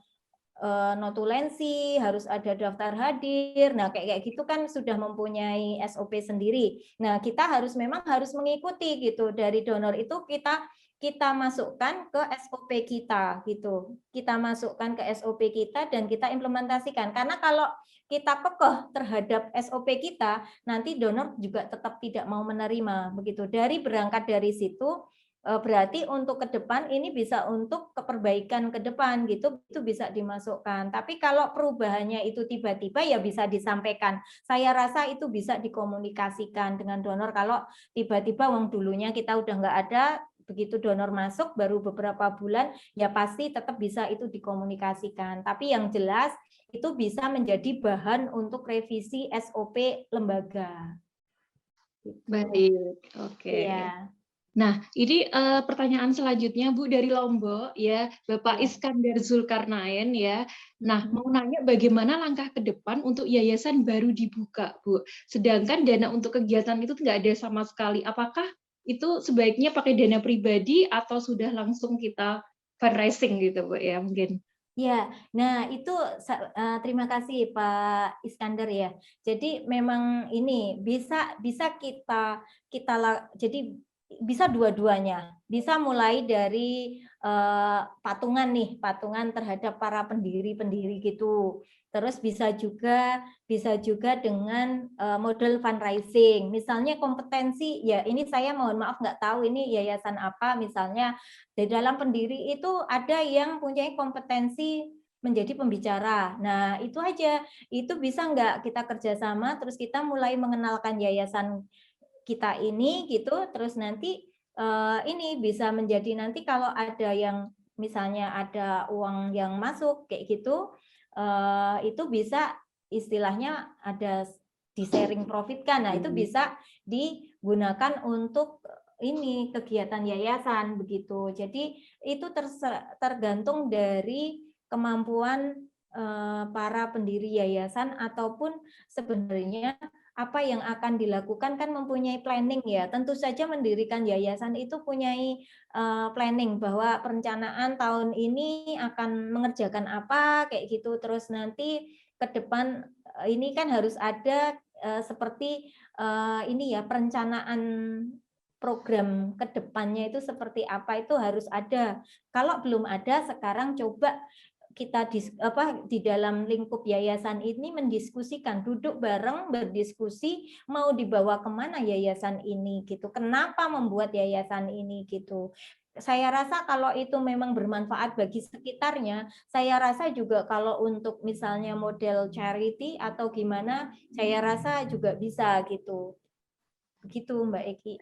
notulensi, harus ada daftar hadir. Nah, kayak gitu kan sudah mempunyai SOP sendiri. Nah, kita memang harus mengikuti gitu. Dari donor itu kita masukkan ke SOP kita gitu. Kita masukkan ke SOP kita dan kita implementasikan. Karena kalau kita kokoh terhadap SOP kita, nanti donor juga tetap tidak mau menerima begitu. Berangkat dari situ, berarti untuk ke depan ini bisa untuk keperbaikan ke depan gitu, itu bisa dimasukkan. Tapi kalau perubahannya itu tiba-tiba ya bisa disampaikan. Saya rasa itu bisa dikomunikasikan dengan donor. Kalau tiba-tiba uang dulunya kita udah nggak ada, begitu donor masuk baru beberapa bulan, ya pasti tetap bisa itu dikomunikasikan. Tapi yang jelas itu bisa menjadi bahan untuk revisi SOP lembaga. Baik, oke. Iya. Nah, ini pertanyaan selanjutnya Bu dari Lombok ya, Bapak Iskandar Zulkarnain ya. Nah, mau nanya bagaimana langkah ke depan untuk yayasan baru dibuka, Bu. Sedangkan dana untuk kegiatan itu nggak ada sama sekali. Apakah itu sebaiknya pakai dana pribadi atau sudah langsung kita fundraising gitu, Bu ya mungkin? Ya, nah itu terima kasih Pak Iskandar ya. Jadi memang ini bisa jadi bisa dua-duanya. Bisa mulai dari patungan terhadap para pendiri gitu. Terus bisa juga dengan model fundraising. Misalnya kompetensi, ya ini saya mohon maaf nggak tahu ini yayasan apa. Misalnya di dalam pendiri itu ada yang punya kompetensi menjadi pembicara. Nah itu aja. Itu bisa nggak kita kerjasama. Terus kita mulai mengenalkan yayasan kita ini gitu, terus nanti ini bisa menjadi nanti kalau ada yang misalnya ada uang yang masuk kayak gitu, itu bisa istilahnya ada di sharing profit kan, nah itu bisa digunakan untuk ini kegiatan yayasan begitu. Jadi itu tergantung dari kemampuan para pendiri yayasan ataupun sebenarnya apa yang akan dilakukan kan mempunyai planning ya. Tentu saja mendirikan yayasan itu punyai planning bahwa perencanaan tahun ini akan mengerjakan apa kayak gitu. Terus nanti ke depan ini kan harus ada seperti ini ya, perencanaan program ke depannya itu seperti apa, itu harus ada. Kalau belum ada sekarang coba kita di dalam lingkup yayasan ini mendiskusikan, duduk bareng berdiskusi mau dibawa kemana yayasan ini gitu, kenapa membuat yayasan ini gitu. Saya rasa kalau itu memang bermanfaat bagi sekitarnya, saya rasa juga kalau untuk misalnya model charity atau gimana, saya rasa juga bisa gitu. Begitu Mbak Eki.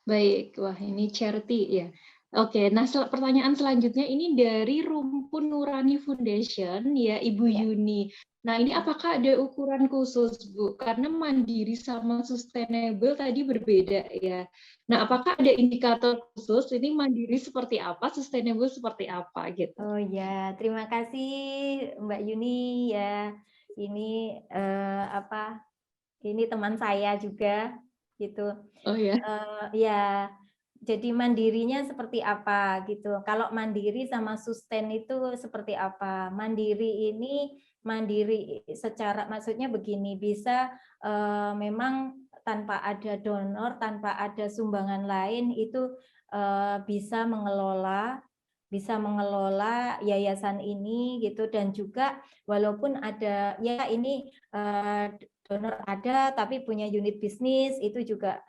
Baik, wah ini charity ya. Oke, nah pertanyaan selanjutnya ini dari Rumpun Nurani Foundation ya Ibu Yuni. Nah ini apakah ada ukuran khusus Bu? Karena mandiri sama sustainable tadi berbeda ya. Nah apakah ada indikator khusus ini mandiri seperti apa, sustainable seperti apa gitu? Oh ya, terima kasih Mbak Yuni ya. Ini ini teman saya juga gitu. Oh ya. Ya, jadi mandirinya seperti apa gitu. Kalau mandiri sama sustain itu seperti apa? Mandiri ini mandiri secara maksudnya begini, bisa memang tanpa ada donor, tanpa ada sumbangan lain itu bisa mengelola yayasan ini gitu, dan juga walaupun ada ya ini donor ada tapi punya unit bisnis itu juga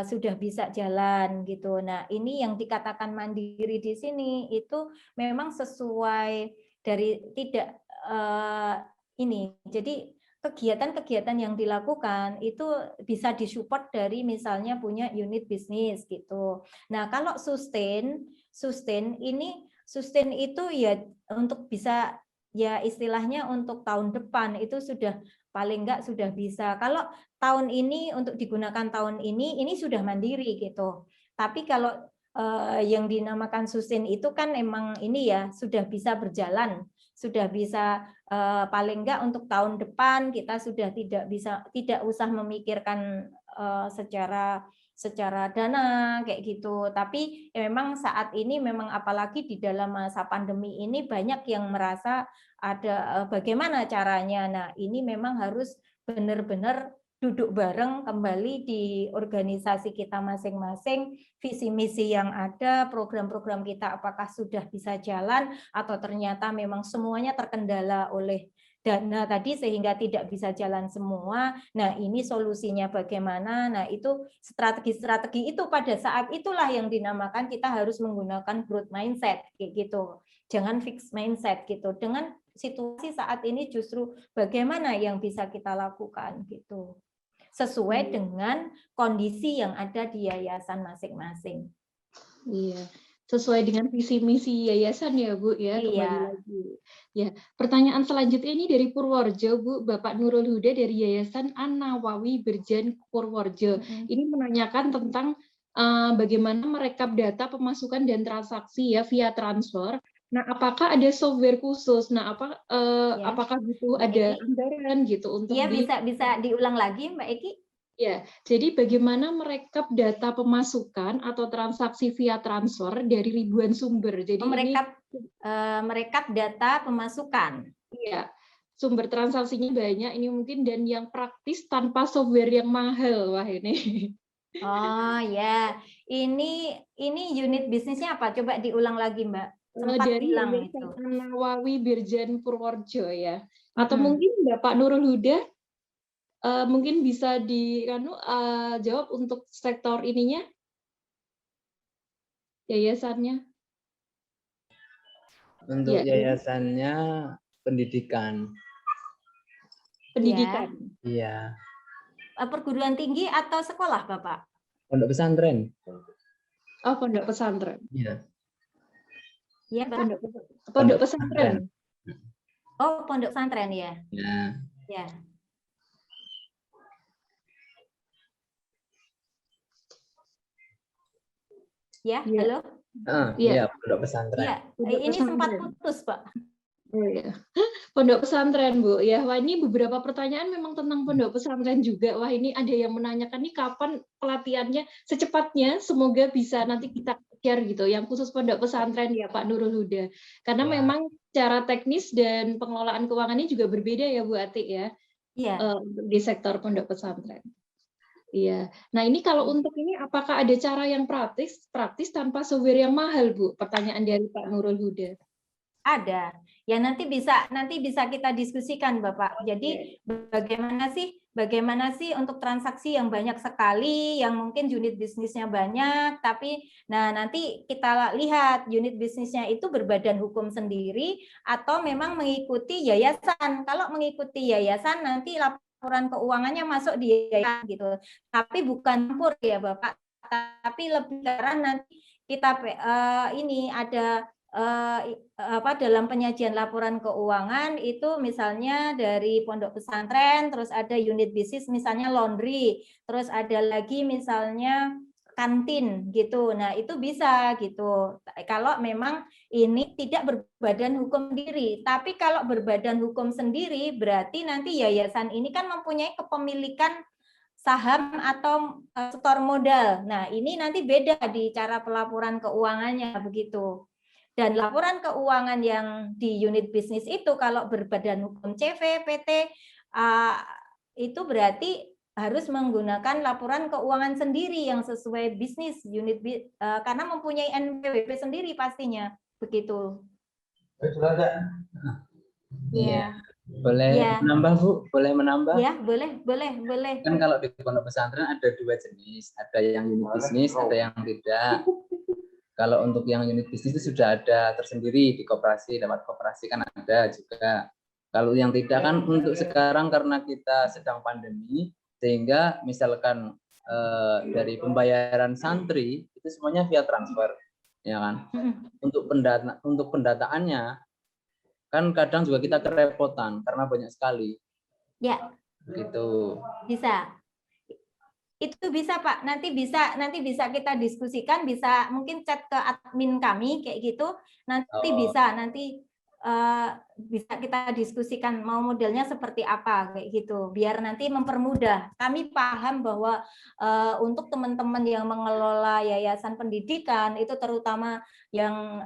sudah bisa jalan gitu. Nah, ini yang dikatakan mandiri di sini itu memang sesuai dari tidak ini. Jadi kegiatan-kegiatan yang dilakukan itu bisa disupport dari misalnya punya unit bisnis gitu. Nah, kalau sustain itu ya untuk bisa ya istilahnya untuk tahun depan itu sudah paling enggak sudah bisa. Kalau tahun ini untuk digunakan tahun ini sudah mandiri gitu. Tapi kalau yang dinamakan sustain itu kan emang ini ya sudah bisa berjalan, sudah bisa paling enggak untuk tahun depan kita sudah tidak usah memikirkan secara dana kayak gitu. Tapi ya memang saat ini memang apalagi di dalam masa pandemi ini banyak yang merasa ada bagaimana caranya. Nah, ini memang harus benar-benar duduk bareng kembali di organisasi kita masing-masing, visi misi yang ada, program-program kita apakah sudah bisa jalan atau ternyata memang semuanya terkendala oleh dana tadi sehingga tidak bisa jalan semua. Nah, ini solusinya bagaimana? Nah, itu strategi-strategi itu pada saat itulah yang dinamakan kita harus menggunakan growth mindset kayak gitu. Jangan fixed mindset gitu. Dengan situasi saat ini justru bagaimana yang bisa kita lakukan gitu. Sesuai dengan kondisi yang ada di yayasan masing-masing. Iya, sesuai dengan visi misi yayasan ya Bu ya, kembali lagi. Ya, pertanyaan selanjutnya ini dari Purworejo Bu, Bapak Nurul Huda dari Yayasan An-Nawawi Berjan Purworejo. Ini menanyakan tentang bagaimana merekap data pemasukan dan transaksi ya via transfer. Nah, apakah ada software khusus? Nah, apakah butuh ada anggaran gitu untuk bisa diulang lagi Mbak Eki? Ya, jadi bagaimana merekap data pemasukan atau transaksi via transfer dari ribuan sumber. Jadi merekap data pemasukan. Iya, sumber transaksinya banyak ini mungkin dan yang praktis tanpa software yang mahal. Wah ini. Oh ya, ini unit bisnisnya apa? Coba diulang lagi Mbak. Sempat Dari bilang itu. An-Nawawi Berjan Purworejo ya. Atau mungkin Bapak Nurul Huda mungkin bisa jawab untuk sektor ininya, yayasannya. Untuk yayasannya pendidikan. Pendidikan. Iya. Perguruan tinggi atau sekolah Bapak? Pondok pesantren. Oh, pondok pesantren. Iya. Iya, pondok pesantren. Oh, pondok pesantren ya. Ya. Ya. Ya, halo. Iya, pondok pesantren. Ya, ini sempat putus, Pak. Oh ya, pondok pesantren Bu. Ya, wah ini beberapa pertanyaan memang tentang pondok pesantren juga. Wah ini ada yang menanyakan nih kapan pelatihannya secepatnya. Semoga bisa nanti kita share gitu. Yang khusus pondok pesantren ya Pak Nurul Huda. Karena memang cara teknis dan pengelolaan keuangannya juga berbeda ya Bu Atik ya. Iya. Di sektor pondok pesantren. Iya. Nah ini kalau untuk ini apakah ada cara yang praktis tanpa software yang mahal Bu? Pertanyaan dari Pak Nurul Huda. Ada. Ya nanti bisa kita diskusikan Bapak. Jadi bagaimana sih untuk transaksi yang banyak sekali, yang mungkin unit bisnisnya banyak, tapi nanti kita lihat unit bisnisnya itu berbadan hukum sendiri atau memang mengikuti yayasan. Kalau mengikuti yayasan nanti laporan keuangannya masuk di yayasan gitu. Tapi bukan campur ya Bapak. Tapi lebih karena nanti kita ini ada dalam penyajian laporan keuangan itu misalnya dari pondok pesantren, terus ada unit bisnis misalnya laundry, terus ada lagi misalnya kantin gitu. Nah, itu bisa gitu. Kalau memang ini tidak berbadan hukum sendiri. Tapi kalau berbadan hukum sendiri berarti nanti yayasan ini kan mempunyai kepemilikan saham atau setor modal. Nah, ini nanti beda di cara pelaporan keuangannya begitu. Dan laporan keuangan yang di unit bisnis itu kalau berbadan hukum CV, PT itu berarti harus menggunakan laporan keuangan sendiri yang sesuai bisnis unit karena mempunyai NPWP sendiri pastinya begitu. Iya. Boleh menambah Bu? Boleh menambah? Ya, boleh. Kan kalau di pondok pesantren ada 2 jenis, ada yang unit bisnis, ada yang tidak. Kalau untuk yang unit bisnis itu sudah ada tersendiri di koperasi, dapat koperasi kan ada juga. Kalau yang tidak kan untuk sekarang karena kita sedang pandemi, sehingga misalkan dari pembayaran santri itu semuanya via transfer, ya kan? Untuk pendataannya kan kadang juga kita kerepotan karena banyak sekali. Ya. Gitu. Bisa. Itu bisa Pak, nanti bisa kita diskusikan, bisa mungkin chat ke admin kami kayak gitu, nanti bisa kita diskusikan mau modelnya seperti apa kayak gitu, biar nanti mempermudah. Kami paham bahwa untuk teman-teman yang mengelola yayasan pendidikan itu terutama yang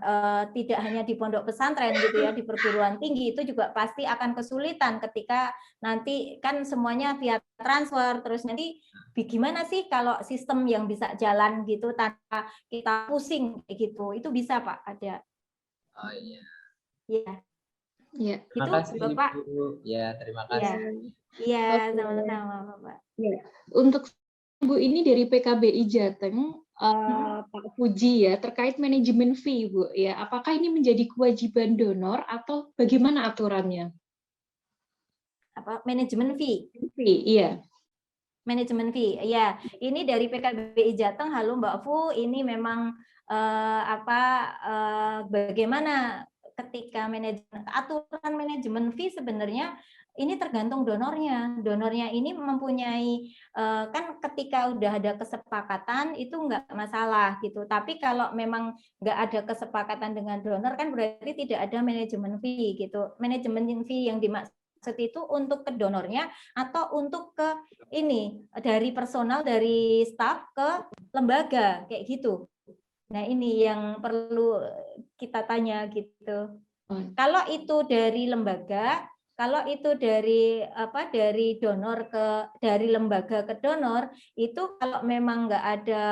tidak hanya di pondok pesantren gitu ya, di perguruan tinggi itu juga pasti akan kesulitan ketika nanti kan semuanya via transfer, terus nanti gimana sih kalau sistem yang bisa jalan gitu tanpa kita pusing kayak gitu, itu bisa Pak, ada. Oh iya. Ya. Terima kasih Bapak. Ibu. Ya, terima kasih. Iya, sama-sama Bapak. Ya. Untuk Bu ini dari PKBI Jateng, Pak Puji ya, terkait manajemen fee Bu ya, apakah ini menjadi kewajiban donor atau bagaimana aturannya? Apa manajemen fee? Iya. Manajemen fee, ya. Ini dari PKBI Jateng. Halo Mbak Fu, ini memang bagaimana ketika aturan manajemen fee sebenarnya ini tergantung donornya. Donornya ini mempunyai kan ketika udah ada kesepakatan itu nggak masalah gitu. Tapi kalau memang nggak ada kesepakatan dengan donor kan berarti tidak ada manajemen fee gitu. Manajemen fee yang dimaksud itu untuk ke donornya atau untuk ke ini dari personal dari staf ke lembaga kayak gitu. Nah, ini yang perlu kita tanya gitu. Kalau itu dari lembaga, kalau itu dari donor dari lembaga ke donor, itu kalau memang nggak ada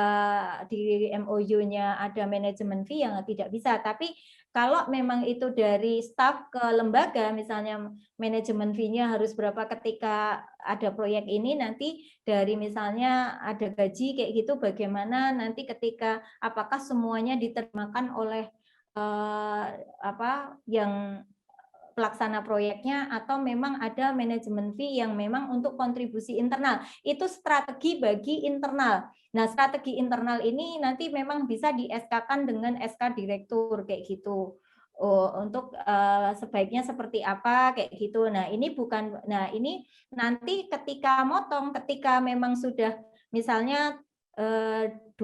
di MOU-nya ada manajemen fee yang tidak bisa. Tapi kalau memang itu dari staf ke lembaga, misalnya manajemen fee-nya harus berapa ketika ada proyek ini, nanti dari misalnya ada gaji kayak gitu, bagaimana nanti ketika apakah semuanya ditermakan oleh yang pelaksana proyeknya atau memang ada manajemen fee yang memang untuk kontribusi internal. Itu strategi bagi internal. Nah, strategi internal ini nanti memang bisa di SK-kan dengan SK direktur kayak gitu. Untuk sebaiknya seperti apa kayak gitu. Nah, ini nanti ketika memang sudah misalnya 20%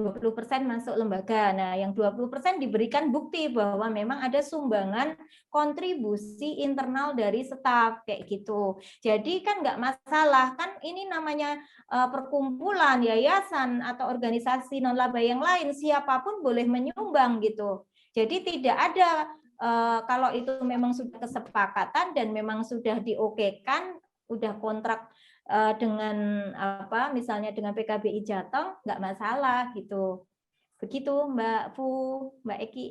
masuk lembaga. Nah, yang 20% diberikan bukti bahwa memang ada sumbangan kontribusi internal dari staf kayak gitu. Jadi kan nggak masalah, kan ini namanya perkumpulan, yayasan atau organisasi non laba yang lain, siapapun boleh menyumbang gitu. Jadi tidak ada kalau itu memang sudah kesepakatan dan memang sudah diokekan, udah kontrak dengan misalnya dengan PKBI Jateng, nggak masalah gitu. Begitu Mbak Fu, Mbak Eki.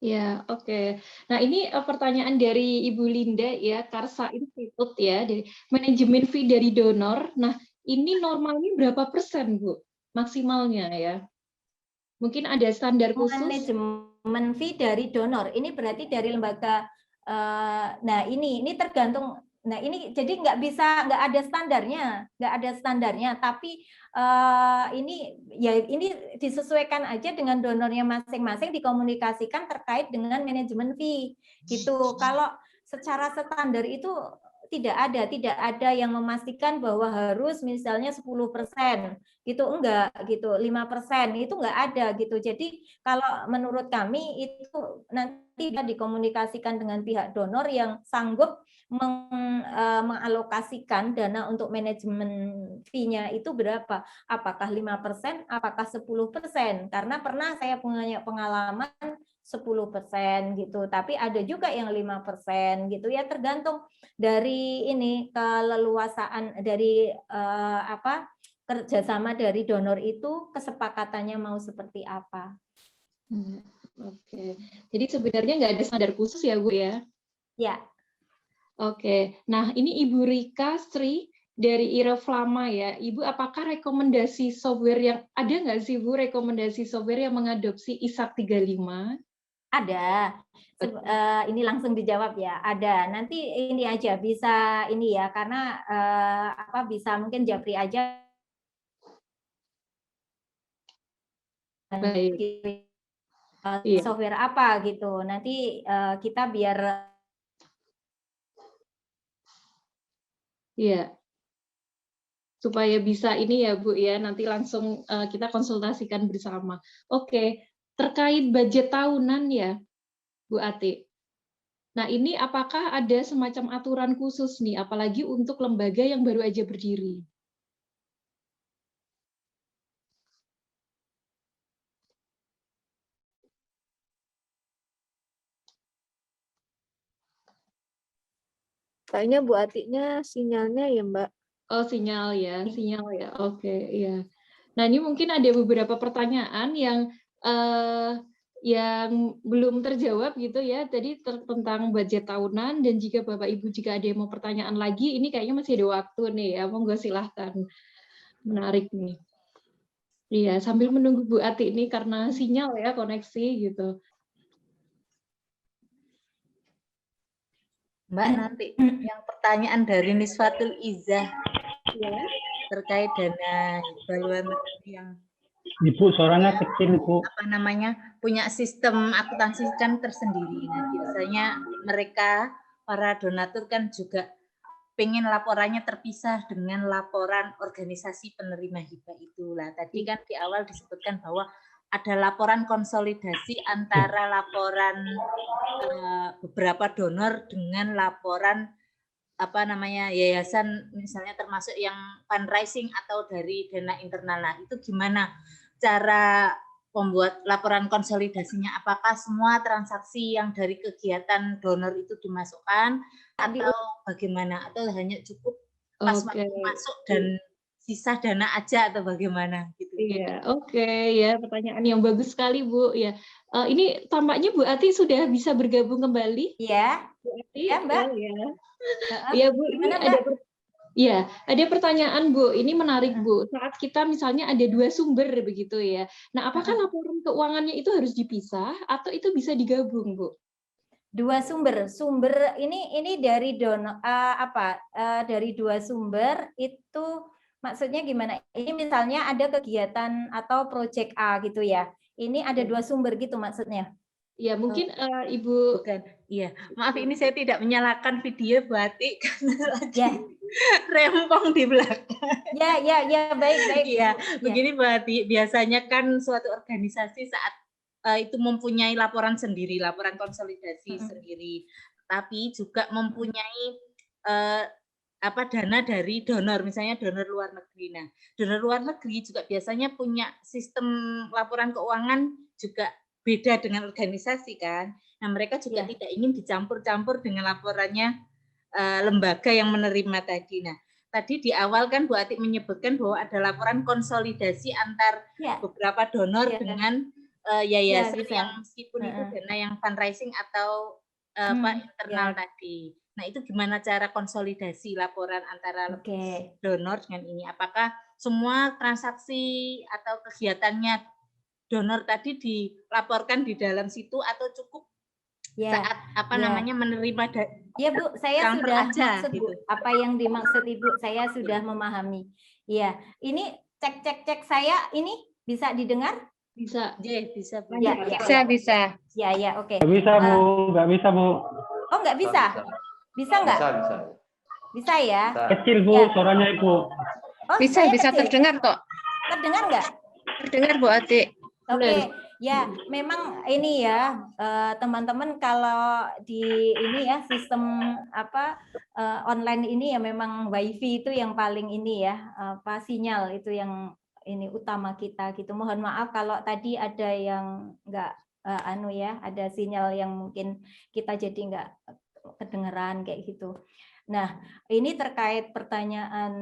Ya, oke. Nah, ini pertanyaan dari Ibu Linda ya, Karsa Institute ya, dari manajemen fee dari donor. Nah, ini normalnya berapa persen, Bu? Maksimalnya ya. Mungkin ada standar khusus. Manajemen fee dari donor. Ini berarti dari lembaga. Nah, ini tergantung Nah, ini jadi nggak ada standarnya, tapi ini disesuaikan aja dengan donornya masing-masing, dikomunikasikan terkait dengan manajemen fee gitu. Kalau secara standar itu tidak ada yang memastikan bahwa harus misalnya 10% gitu, enggak gitu, 5% itu enggak ada gitu. Jadi kalau menurut kami itu nanti dikomunikasikan dengan pihak donor yang sanggup mengalokasikan dana untuk manajemen fee-nya itu berapa? Apakah 5%, apakah 10%? Karena pernah saya punya pengalaman 10% gitu, tapi ada juga yang 5% gitu ya, tergantung dari ini keleluasaan dari kerjasama dari donor itu, kesepakatannya mau seperti apa. Oke, jadi sebenarnya nggak ada standar khusus ya Bu ya? Ya. Oke, nah ini Ibu Rika Sri dari Ireflama ya. Ibu, apakah rekomendasi software yang ada nggak sih Bu, rekomendasi software yang mengadopsi ISAK 35? Ada. Ini langsung dijawab ya. Ada. Nanti ini aja bisa ini ya, karena bisa mungkin Japri aja. Baik. Software apa gitu. Nanti kita biar Iya. Supaya bisa ini ya Bu ya, nanti langsung kita konsultasikan bersama. Oke, terkait budget tahunan ya Bu Ati. Nah, ini apakah ada semacam aturan khusus nih, apalagi untuk lembaga yang baru aja berdiri? Kayaknya Bu Atinya sinyalnya ya, Mbak. Oh, sinyal ya. Oke, iya. Nah, ini mungkin ada beberapa pertanyaan yang belum terjawab gitu ya. Tadi tentang budget tahunan, dan jika Bapak Ibu jika ada yang mau pertanyaan lagi, ini kayaknya masih ada waktu nih ya. Monggo silahkan. Menarik nih. Iya, sambil menunggu Bu Ati ini karena sinyal ya, koneksi gitu. Mbak, nanti yang pertanyaan dari Nisfatul Izzah terkait dana haluan yang Ibu suaranya kecil, Ibu. punya sistem akuntansi kan tersendiri. Nah, biasanya mereka para donatur kan juga pengen laporannya terpisah dengan laporan organisasi penerima hibah itu. Lah, tadi kan di awal disebutkan bahwa ada laporan konsolidasi antara laporan beberapa donor dengan laporan yayasan, misalnya termasuk yang fundraising atau dari dana internal. Nah, itu gimana cara membuat laporan konsolidasinya? Apakah semua transaksi yang dari kegiatan donor itu dimasukkan atau bagaimana? Atau hanya cukup pas masuk dan sisa dana aja atau bagaimana gitu? Iya, oke ya, pertanyaan yang bagus sekali Bu ya. Ini tampaknya Bu Ati sudah bisa bergabung kembali. Iya. Bu Ati, ya, Mbak. Ya Bu, ini ada pertanyaan Bu. Ini menarik Bu. Saat kita misalnya ada dua sumber begitu ya. Nah, apakah laporan keuangannya itu harus dipisah atau itu bisa digabung Bu? Dua sumber ini dari donor dari dua sumber itu. Maksudnya gimana? Ini misalnya ada kegiatan atau proyek A gitu ya. Ini ada dua sumber gitu maksudnya. Ya, mungkin Ibu. Bukan. Iya, maaf ini saya tidak menyalakan video Bu Ati karena lagi rempong di belakang. Ya, baik. Iya, begini Bu Ati, biasanya kan suatu organisasi saat itu mempunyai laporan sendiri, laporan konsolidasi sendiri, tapi juga mempunyai dana dari donor, misalnya donor luar negeri. Nah, donor luar negeri juga biasanya punya sistem laporan keuangan juga beda dengan organisasi kan. Nah, mereka juga tidak ingin dicampur-campur dengan laporannya lembaga yang menerima tadi. Nah, tadi di awal kan Bu Ati menyebutkan bahwa ada laporan konsolidasi antar beberapa donor dengan yayasan yang meskipun itu dana yang fundraising atau internal tadi. Nah, itu gimana cara konsolidasi laporan antara donor dengan ini? Apakah semua transaksi atau kegiatannya donor tadi dilaporkan di dalam situ atau cukup saat apa namanya menerima ya Bu, saya transfer sudah aja, maksud gitu. Bu, apa yang dimaksud Ibu, saya sudah memahami. Ya, ini cek saya ini bisa didengar? Bisa. Bisa Bu. Ya, Bisa. Ya, oke. Nggak bisa Bu, nggak bisa Bu. Oh, nggak bisa? Bisa nggak? Bisa ya? Kecil Bu, suaranya Ibu. Oh, Bisa saya kecil. terdengar kok. Terdengar nggak? Terdengar Bu Ati. Oke, ya memang ini ya teman-teman kalau di ini ya sistem online ini ya memang WiFi itu yang paling ini ya sinyal itu yang ini utama kita gitu. Mohon maaf kalau tadi ada yang nggak ada sinyal yang mungkin kita jadi nggak kedengeran kayak gitu. Nah, ini terkait pertanyaan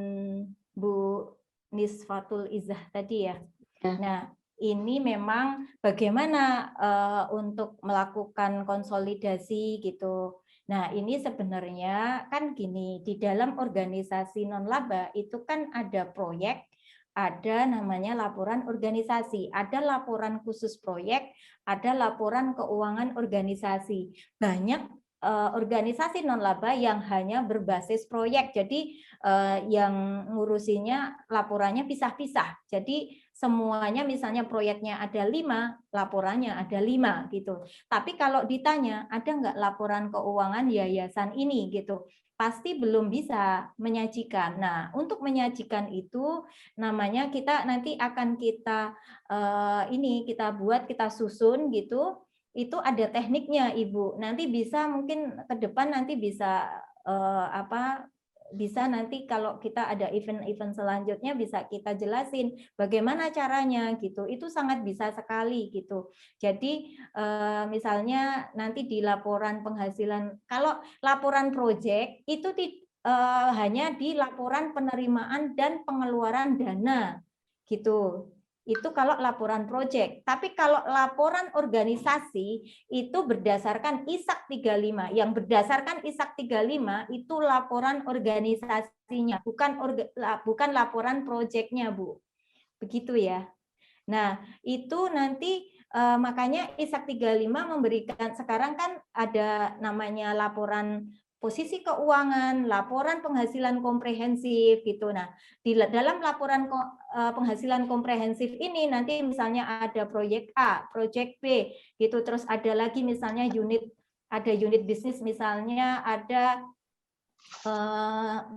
Bu Nisfatul Izzah tadi ya. Nah, ini memang bagaimana untuk melakukan konsolidasi gitu. Nah, ini sebenarnya kan gini, di dalam organisasi non-laba itu kan ada proyek, ada namanya laporan organisasi, ada laporan khusus proyek, ada laporan keuangan organisasi. Banyak organisasi non-laba yang hanya berbasis proyek, jadi yang ngurusinya laporannya pisah-pisah. Jadi semuanya misalnya proyeknya ada 5, laporannya ada 5 gitu. Tapi kalau ditanya ada nggak laporan keuangan yayasan ini gitu, pasti belum bisa menyajikan. Nah, untuk menyajikan itu namanya kita nanti akan kita kita susun gitu. Itu ada tekniknya Ibu. Nanti bisa mungkin ke depan nanti bisa bisa nanti kalau kita ada event-event selanjutnya bisa kita jelasin bagaimana caranya gitu. Itu sangat bisa sekali gitu. Jadi misalnya nanti di laporan penghasilan, kalau laporan proyek itu hanya di laporan penerimaan dan pengeluaran dana gitu. Itu kalau laporan proyek. Tapi kalau laporan organisasi itu berdasarkan ISAK 35. Yang berdasarkan ISAK 35 itu laporan organisasinya, bukan laporan proyeknya, Bu. Begitu ya. Nah, itu nanti makanya ISAK 35 memberikan, sekarang kan ada namanya laporan posisi keuangan, laporan penghasilan komprehensif gitu. Nah, di dalam laporan penghasilan komprehensif ini nanti misalnya ada proyek A, proyek B gitu, terus ada lagi misalnya unit bisnis, misalnya ada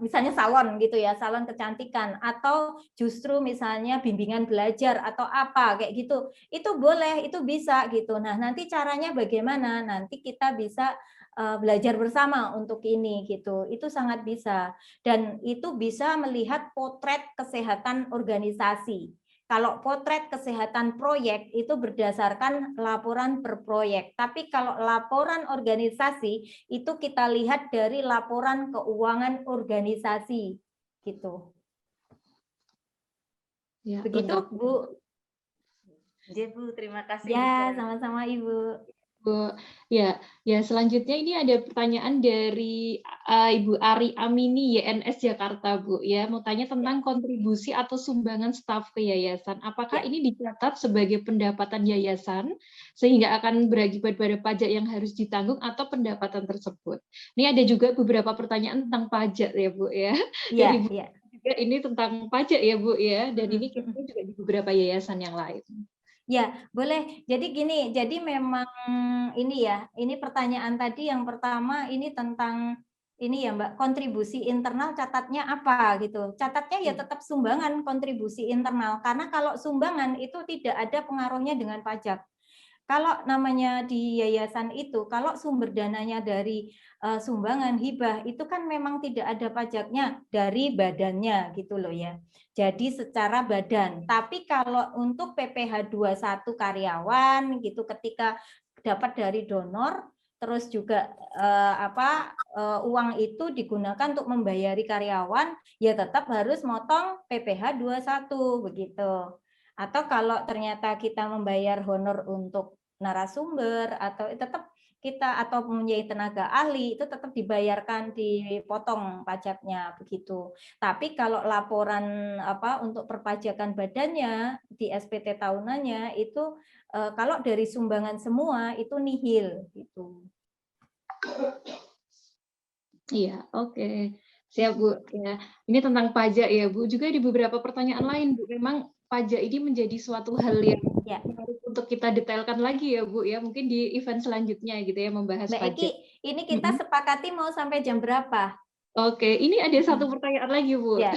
misalnya salon gitu ya, salon kecantikan, atau justru misalnya bimbingan belajar atau apa kayak gitu, itu boleh, itu bisa gitu. Nah, nanti caranya bagaimana? Nanti kita bisa belajar bersama untuk ini gitu. Itu sangat bisa, dan itu bisa melihat potret kesehatan organisasi. Kalau potret kesehatan proyek itu berdasarkan laporan per proyek. Tapi kalau laporan organisasi itu kita lihat dari laporan keuangan organisasi gitu. Ya, begitu lengkap. Bu. Ya Bu, terima kasih. Ya, sama-sama Ibu. Bu, ya selanjutnya ini ada pertanyaan dari Ibu Ari Amini YNS Jakarta, Bu. Ya, mau tanya tentang kontribusi atau sumbangan staf ke yayasan. Apakah ini dicatat sebagai pendapatan yayasan sehingga akan berakibat pada pajak yang harus ditanggung atau pendapatan tersebut? Ini ada juga beberapa pertanyaan tentang pajak ya, Bu ya. Iya, iya. Juga ini tentang pajak ya, Bu ya. Dan ini kita juga di beberapa yayasan yang lain. Ya, boleh. Jadi gini, jadi memang ini ya, ini pertanyaan tadi yang pertama ini tentang ini ya Mbak, kontribusi internal catatnya apa gitu. Catatnya ya tetap sumbangan kontribusi internal, karena kalau sumbangan itu tidak ada pengaruhnya dengan pajak. Kalau namanya di yayasan itu, kalau sumber dananya dari sumbangan hibah itu kan memang tidak ada pajaknya dari badannya gitu loh ya. Jadi secara badan. Tapi kalau untuk PPh 21 karyawan gitu ketika dapat dari donor, terus juga uang itu digunakan untuk membayari karyawan, ya tetap harus motong PPh 21 begitu. Atau kalau ternyata kita membayar honor untuk narasumber atau tetap kita atau mempunyai tenaga ahli itu tetap dibayarkan, dipotong pajaknya begitu. Tapi kalau laporan untuk perpajakan badannya di SPT tahunannya itu kalau dari sumbangan semua itu nihil gitu. Iya, oke. Siap, Bu. Ya, ini tentang pajak ya, Bu. Juga di beberapa pertanyaan lain, Bu. Memang pajak ini menjadi suatu hal yang menarik untuk kita detailkan lagi ya, Bu. Ya, mungkin di event selanjutnya gitu ya, membahas Mbak Eki, pajak. ini kita sepakati mau sampai jam berapa? Oke, ini ada satu pertanyaan lagi, Bu. Ya,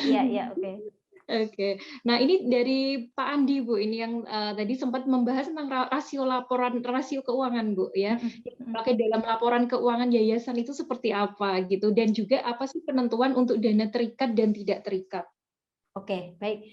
oke. Oke, nah ini dari Pak Andi, Bu, ini yang tadi sempat membahas tentang rasio keuangan, Bu, ya. Yang dipakai dalam laporan keuangan yayasan itu seperti apa gitu, dan juga apa sih penentuan untuk dana terikat dan tidak terikat? Oke, baik.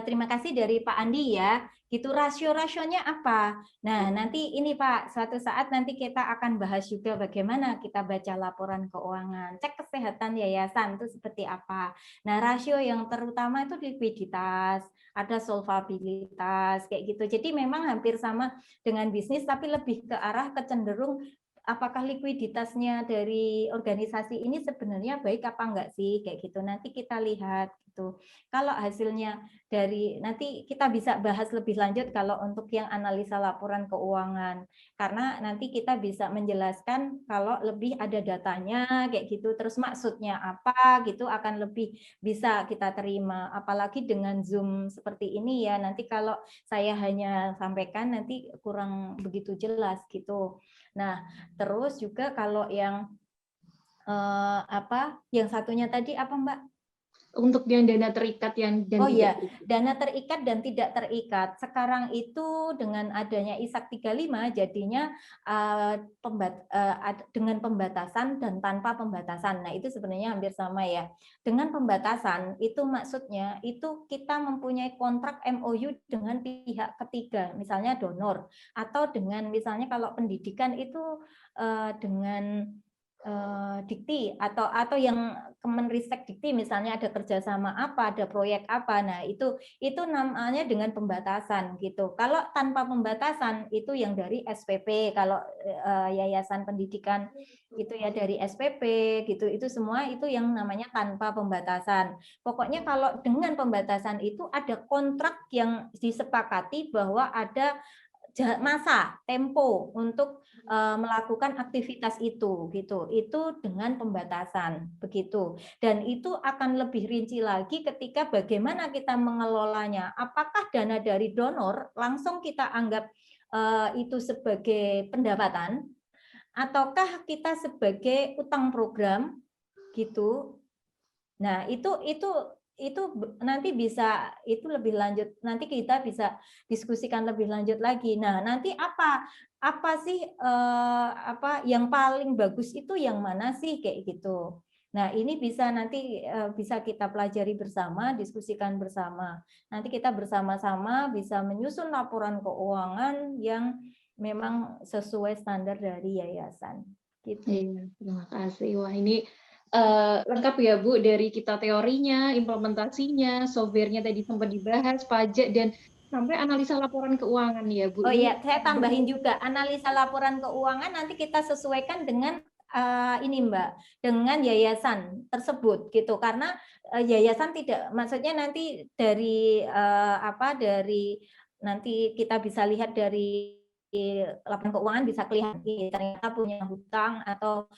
Terima kasih dari Pak Andi ya. Gitu rasio-rasionya apa? Nah, nanti ini Pak, suatu saat nanti kita akan bahas juga bagaimana kita baca laporan keuangan, cek kesehatan yayasan itu seperti apa. Nah, rasio yang terutama itu likuiditas, ada solvabilitas kayak gitu. Jadi memang hampir sama dengan bisnis tapi lebih ke arah kecenderung apakah likuiditasnya dari organisasi ini sebenarnya baik apa enggak sih kayak gitu. Nanti kita lihat gitu. Kalau hasilnya dari nanti kita bisa bahas lebih lanjut kalau untuk yang analisa laporan keuangan. Karena nanti kita bisa menjelaskan kalau lebih ada datanya kayak gitu. Terus maksudnya apa gitu akan lebih bisa kita terima. Apalagi dengan Zoom seperti ini ya. Nanti kalau saya hanya sampaikan nanti kurang begitu jelas gitu. Nah, terus juga kalau yang yang satunya tadi apa Mbak? Untuk yang dana terikat dan Oh tidak iya, terikat. dana terikat dan tidak terikat. Sekarang itu dengan adanya ISAK 35 jadinya dengan pembatasan dan tanpa pembatasan. Nah, itu sebenarnya hampir sama ya. Dengan pembatasan itu maksudnya itu kita mempunyai kontrak MOU dengan pihak ketiga, misalnya donor, atau dengan misalnya kalau pendidikan itu dengan Dikti atau yang Kemenristek Dikti misalnya ada kerjasama apa, ada proyek apa. Nah, itu namanya dengan pembatasan gitu. Kalau tanpa pembatasan itu yang dari SPP, kalau yayasan pendidikan itu ya dari SPP gitu. Itu semua itu yang namanya tanpa pembatasan. Pokoknya kalau dengan pembatasan itu ada kontrak yang disepakati bahwa ada masa tempo untuk melakukan aktivitas itu gitu. Itu dengan pembatasan begitu. Dan itu akan lebih rinci lagi ketika bagaimana kita mengelolanya. Apakah dana dari donor langsung kita anggap itu sebagai pendapatan ataukah kita sebagai utang program gitu. Nah, itu nanti bisa itu lebih lanjut, nanti kita bisa diskusikan lebih lanjut lagi. Nah, nanti apa sih yang paling bagus itu yang mana sih kayak gitu. Nah, ini bisa nanti bisa kita pelajari bersama, diskusikan bersama. Nanti kita bersama-sama bisa menyusun laporan keuangan yang memang sesuai standar dari yayasan. Gitu. Iya, terima kasih. Wah, ini lengkap ya Bu, dari kita teorinya, implementasinya, softwarenya tadi sempat dibahas, pajak, dan sampai analisa laporan keuangan ya Bu. Oh iya, saya tambahin juga analisa laporan keuangan nanti kita sesuaikan dengan ini Mbak, dengan yayasan tersebut gitu. Karena yayasan tidak, maksudnya nanti dari dari nanti kita bisa lihat dari laporan keuangan bisa kelihatan ternyata punya hutang atau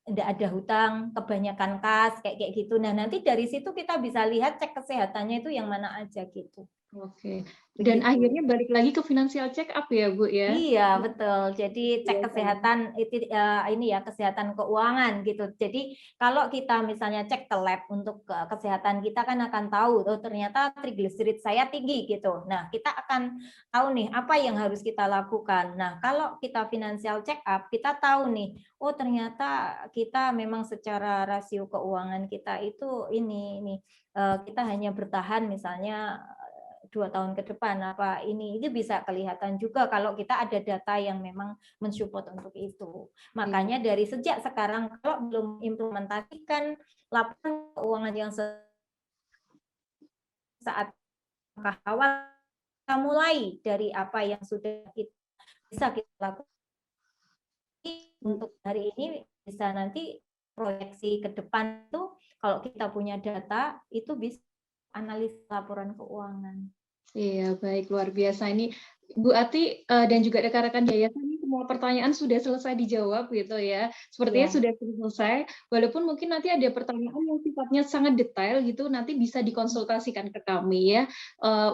tidak ada hutang, kebanyakan kas, kayak gitu. Nah, nanti dari situ kita bisa lihat cek kesehatannya itu yang mana aja gitu. Oke. Dan akhirnya balik lagi ke financial check up ya, Bu ya? Iya, betul. Jadi cek kesehatan itu ini ya, kesehatan keuangan gitu. Jadi kalau kita misalnya cek ke lab untuk kesehatan kita kan akan tahu oh ternyata trigliserid saya tinggi gitu. Nah, kita akan tahu nih apa yang harus kita lakukan. Nah, kalau kita financial check up, kita tahu nih, oh ternyata kita memang secara rasio keuangan kita itu ini kita hanya bertahan misalnya 2 tahun ke depan apa ini bisa kelihatan juga kalau kita ada data yang memang mensupport untuk itu. Makanya dari sejak sekarang kalau belum implementasikan laporan keuangan yang saat awal kita mulai dari apa yang sudah bisa kita lakukan untuk hari ini bisa nanti proyeksi ke depan itu kalau kita punya data itu bisa analis laporan keuangan. Iya, baik, luar biasa. Ini Bu Ati dan juga rekan-rekan yayasan ini semua pertanyaan sudah selesai dijawab gitu ya. Sepertinya Ya. sudah selesai. Walaupun mungkin nanti ada pertanyaan yang sifatnya sangat detail gitu, nanti bisa dikonsultasikan ke kami ya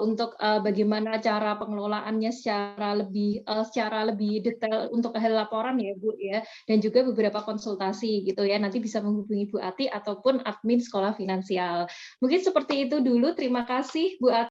untuk bagaimana cara pengelolaannya secara lebih detail untuk hal laporan ya Bu ya, dan juga beberapa konsultasi gitu ya. Nanti bisa menghubungi Bu Ati ataupun admin Sekolah Finansial. Mungkin seperti itu dulu. Terima kasih Bu Ati.